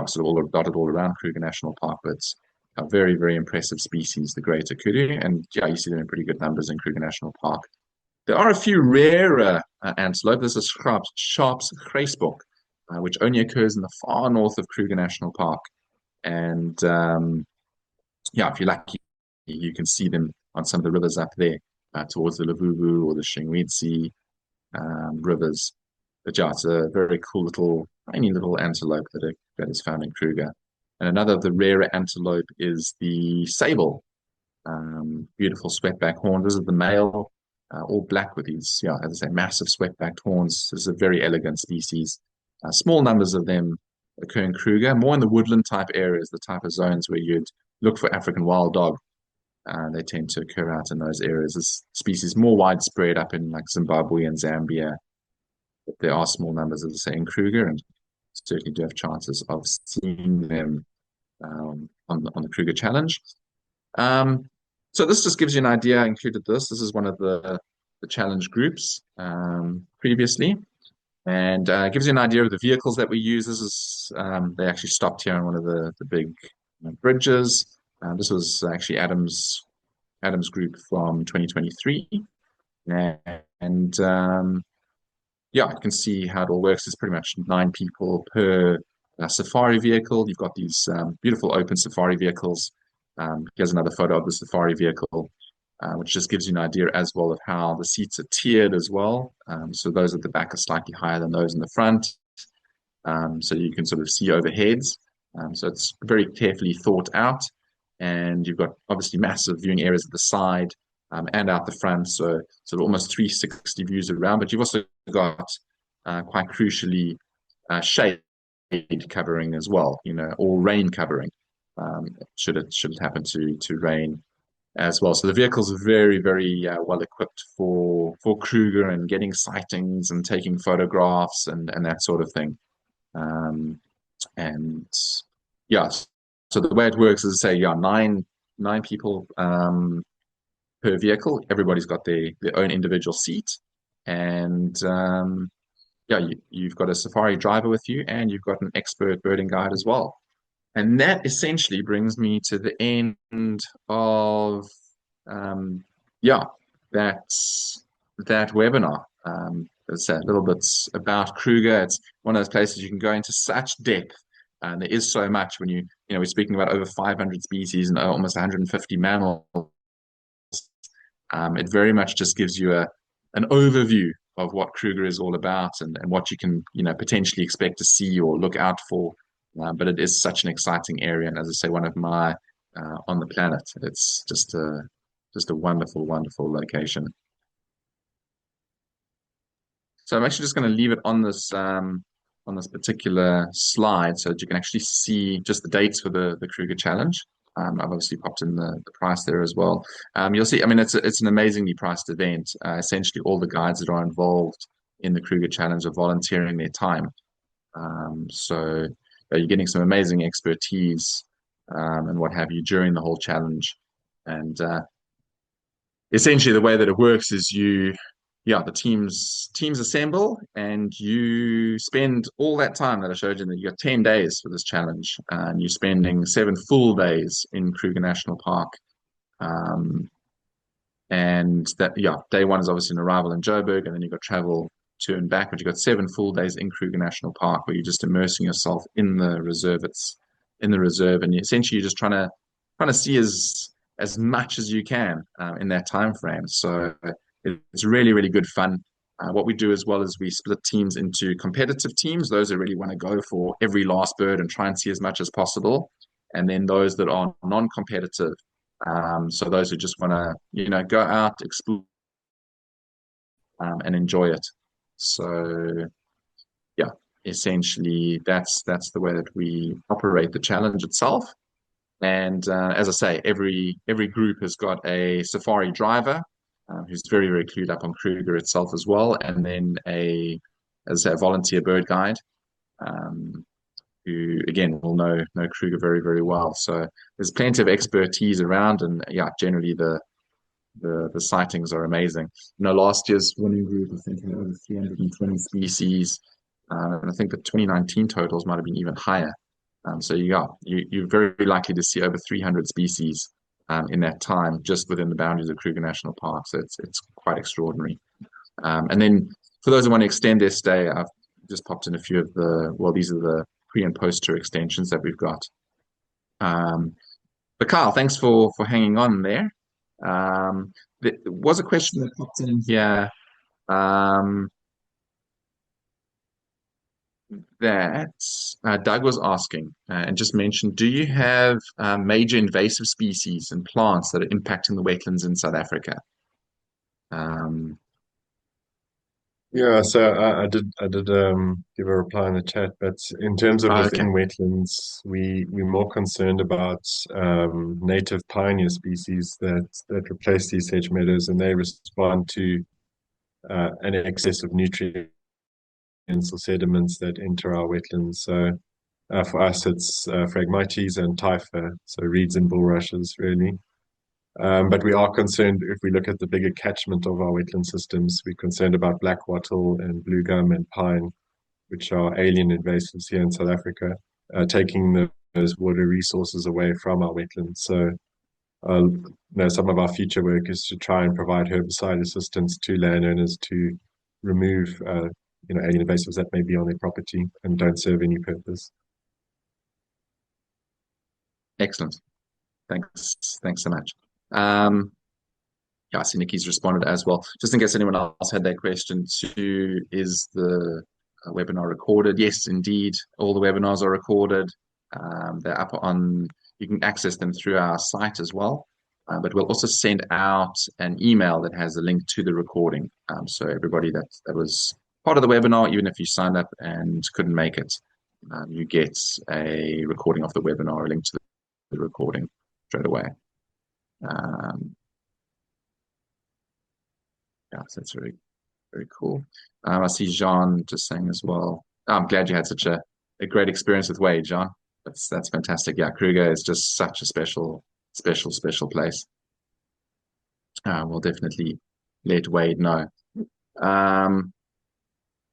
sort of all dotted all around Kruger National Park, but a very, very impressive species, the greater kudu, and you see them in pretty good numbers in Kruger National Park. There are a few rarer antelope. This is Sharp's gracebok, which only occurs in the far north of Kruger National Park. And if you're lucky, you can see them on some of the rivers up there towards the Lavuvu or the Shingwedzi rivers. But it's a very cool tiny little antelope that is found in Kruger. And another of the rarer antelope is the sable. Beautiful swept-back horns. This is the male, all black with these, as I say, massive swept-backed horns. This is a very elegant species. Small numbers of them occur in Kruger, more in the woodland type areas, the type of zones where you'd look for African wild dog. They tend to occur out in those areas. This species more widespread up in like Zimbabwe and Zambia. But there are small numbers, as I say, in Kruger, and certainly do have chances of seeing them on the Kruger Challenge. So this just gives you an idea. I included this. This is one of the challenge groups previously, and gives you an idea of the vehicles that we use. This is they actually stopped here on one of the big bridges. This was actually Adam's group from 2023, and you can see how it all works. It's pretty much 9 people per safari vehicle. You've got these beautiful open safari vehicles. Here's another photo of the safari vehicle, which just gives you an idea as well of how the seats are tiered as well. So those at the back are slightly higher than those in the front. So you can sort of see overheads. So it's very carefully thought out. And you've got obviously massive viewing areas at the side and out the front. So sort of almost 360 views around. But you've also got quite crucially shade covering as well, or rain covering. Should it happen to rain as well. So the vehicles are very, very well equipped for Kruger and getting sightings and taking photographs and that sort of thing. And yeah, so the way it works is, say, yeah, nine people per vehicle. Everybody's got their own individual seat, and yeah, you've got a safari driver with you, and you've got an expert birding guide as well. And that essentially brings me to the end of yeah, that's that webinar. It's a little bit about Kruger. It's one of those places you can go into such depth. And there is so much when we're speaking about over 500 species and almost 150 mammals. It very much just gives you an overview of what Kruger is all about and what you can, potentially expect to see or look out for. But it is such an exciting area, and as I say, one of my on the planet. It's just a wonderful, wonderful location. So I'm actually just going to leave it on this particular slide so that you can actually see just the dates for the Kruger Challenge. I've obviously popped in the price there as well. You'll see, I mean, it's an amazingly priced event. Essentially, all the guides that are involved in the Kruger Challenge are volunteering their time. So you're getting some amazing expertise and what have you during the whole challenge. And essentially, the way that it works is the teams assemble, and you spend all that time that I showed you. That you got 10 days for this challenge, and you're spending 7 full days in Kruger National Park. And that, yeah, day one is obviously an arrival in Joburg, and then you've got travel to and back, but you've got 7 full days in Kruger National Park where you're just immersing yourself in the reserve. It's in the reserve, and essentially you're just trying to see as much as you can in that time frame. So it's really, really good fun. What we do as well is we split teams into competitive teams, those that really want to go for every last bird and try and see as much as possible. And then those that are non-competitive, so those who just want to, go out, explore, and enjoy it. So yeah, essentially that's the way that we operate the challenge itself. And as I say, every group has got a safari driver who's very, very clued up on Kruger itself as well, and then as a volunteer bird guide um, who again will know Kruger very, very well. So there's plenty of expertise around, and yeah, generally the sightings are amazing. Last year's winning group, I think, had over 320 species, and I think the 2019 totals might have been even higher. So you're very likely to see over 300 species in that time just within the boundaries of Kruger National Park. So it's quite extraordinary. And then for those who want to extend their stay, I've just popped in a few of these are the pre and post tour extensions that we've got. But Kyle, thanks for hanging on there. There was a question that popped in here that Doug was asking and just mentioned, do you have major invasive species and plants that are impacting the wetlands in South Africa? Yeah, so I did give a reply in the chat, but in terms of Okay. within wetlands, we're more concerned about native pioneer species that replace these sedge meadows, and they respond to an excess of nutrients or sediments that enter our wetlands. So for us, it's Phragmites and Typha, so reeds and bulrushes, really. But we are concerned if we look at the bigger catchment of our wetland systems, we're concerned about black wattle and blue gum and pine, which are alien invasives here in South Africa, taking those water resources away from our wetlands. So, some of our future work is to try and provide herbicide assistance to landowners to remove, alien invasives that may be on their property and don't serve any purpose. Excellent. Thanks so much. Yeah, I see Nikki's responded as well. Just in case anyone else had that question too, is the webinar recorded? Yes, indeed. All the webinars are recorded. They're up on, you can access them through our site as well. But we'll also send out an email that has a link to the recording. So everybody that was part of the webinar, even if you signed up and couldn't make it, you get a recording of the webinar, a link to the recording straight away. Yeah, so that's very, very cool. I see Jean just saying as well. I'm glad you had such a great experience with Wade, John. that's fantastic. Yeah, Kruger is just such a special place. We'll definitely let Wade know. Um,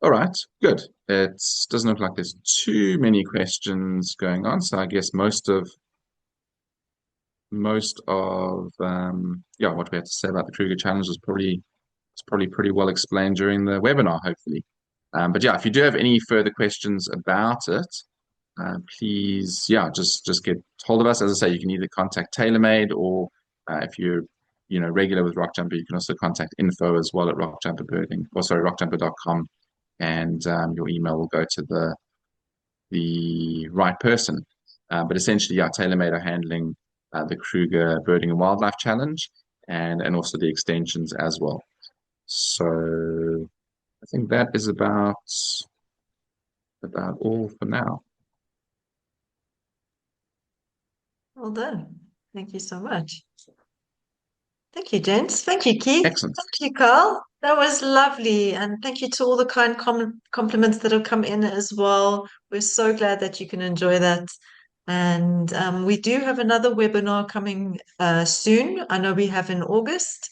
all right, good. It doesn't look like there's too many questions going on, so I guess most of yeah, what we have to say about the Kruger Challenge is probably pretty well explained during the webinar, hopefully. But yeah, if you do have any further questions about it, please, yeah, just get hold of us. As I say, you can either contact TaylorMade, or if you're regular with Rockjumper, you can also contact info as well at rockjumper.com, and your email will go to the right person. But essentially, yeah, TaylorMade are handling the Kruger Birding and Wildlife Challenge, and also the extensions as well. So I think that is about all for now. Well done. Thank you so much. Thank you, gents. Thank you, Keith. Excellent. Thank you, Carl. That was lovely. And thank you to all the kind compliments that have come in as well. We're so glad that you can enjoy that. And we do have another webinar coming soon. I know we have in August,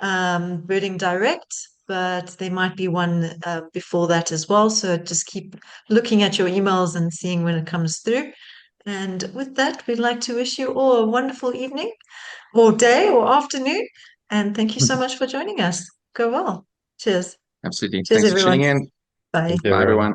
Birding Direct, but there might be one before that as well. So just keep looking at your emails and seeing when it comes through. And with that, we'd like to wish you all a wonderful evening, or day, or afternoon. And thank you so much for joining us. Go well. Cheers. Absolutely. Cheers, Thanks for everyone. tuning in. Bye. Thank you, Bye, everyone. everyone.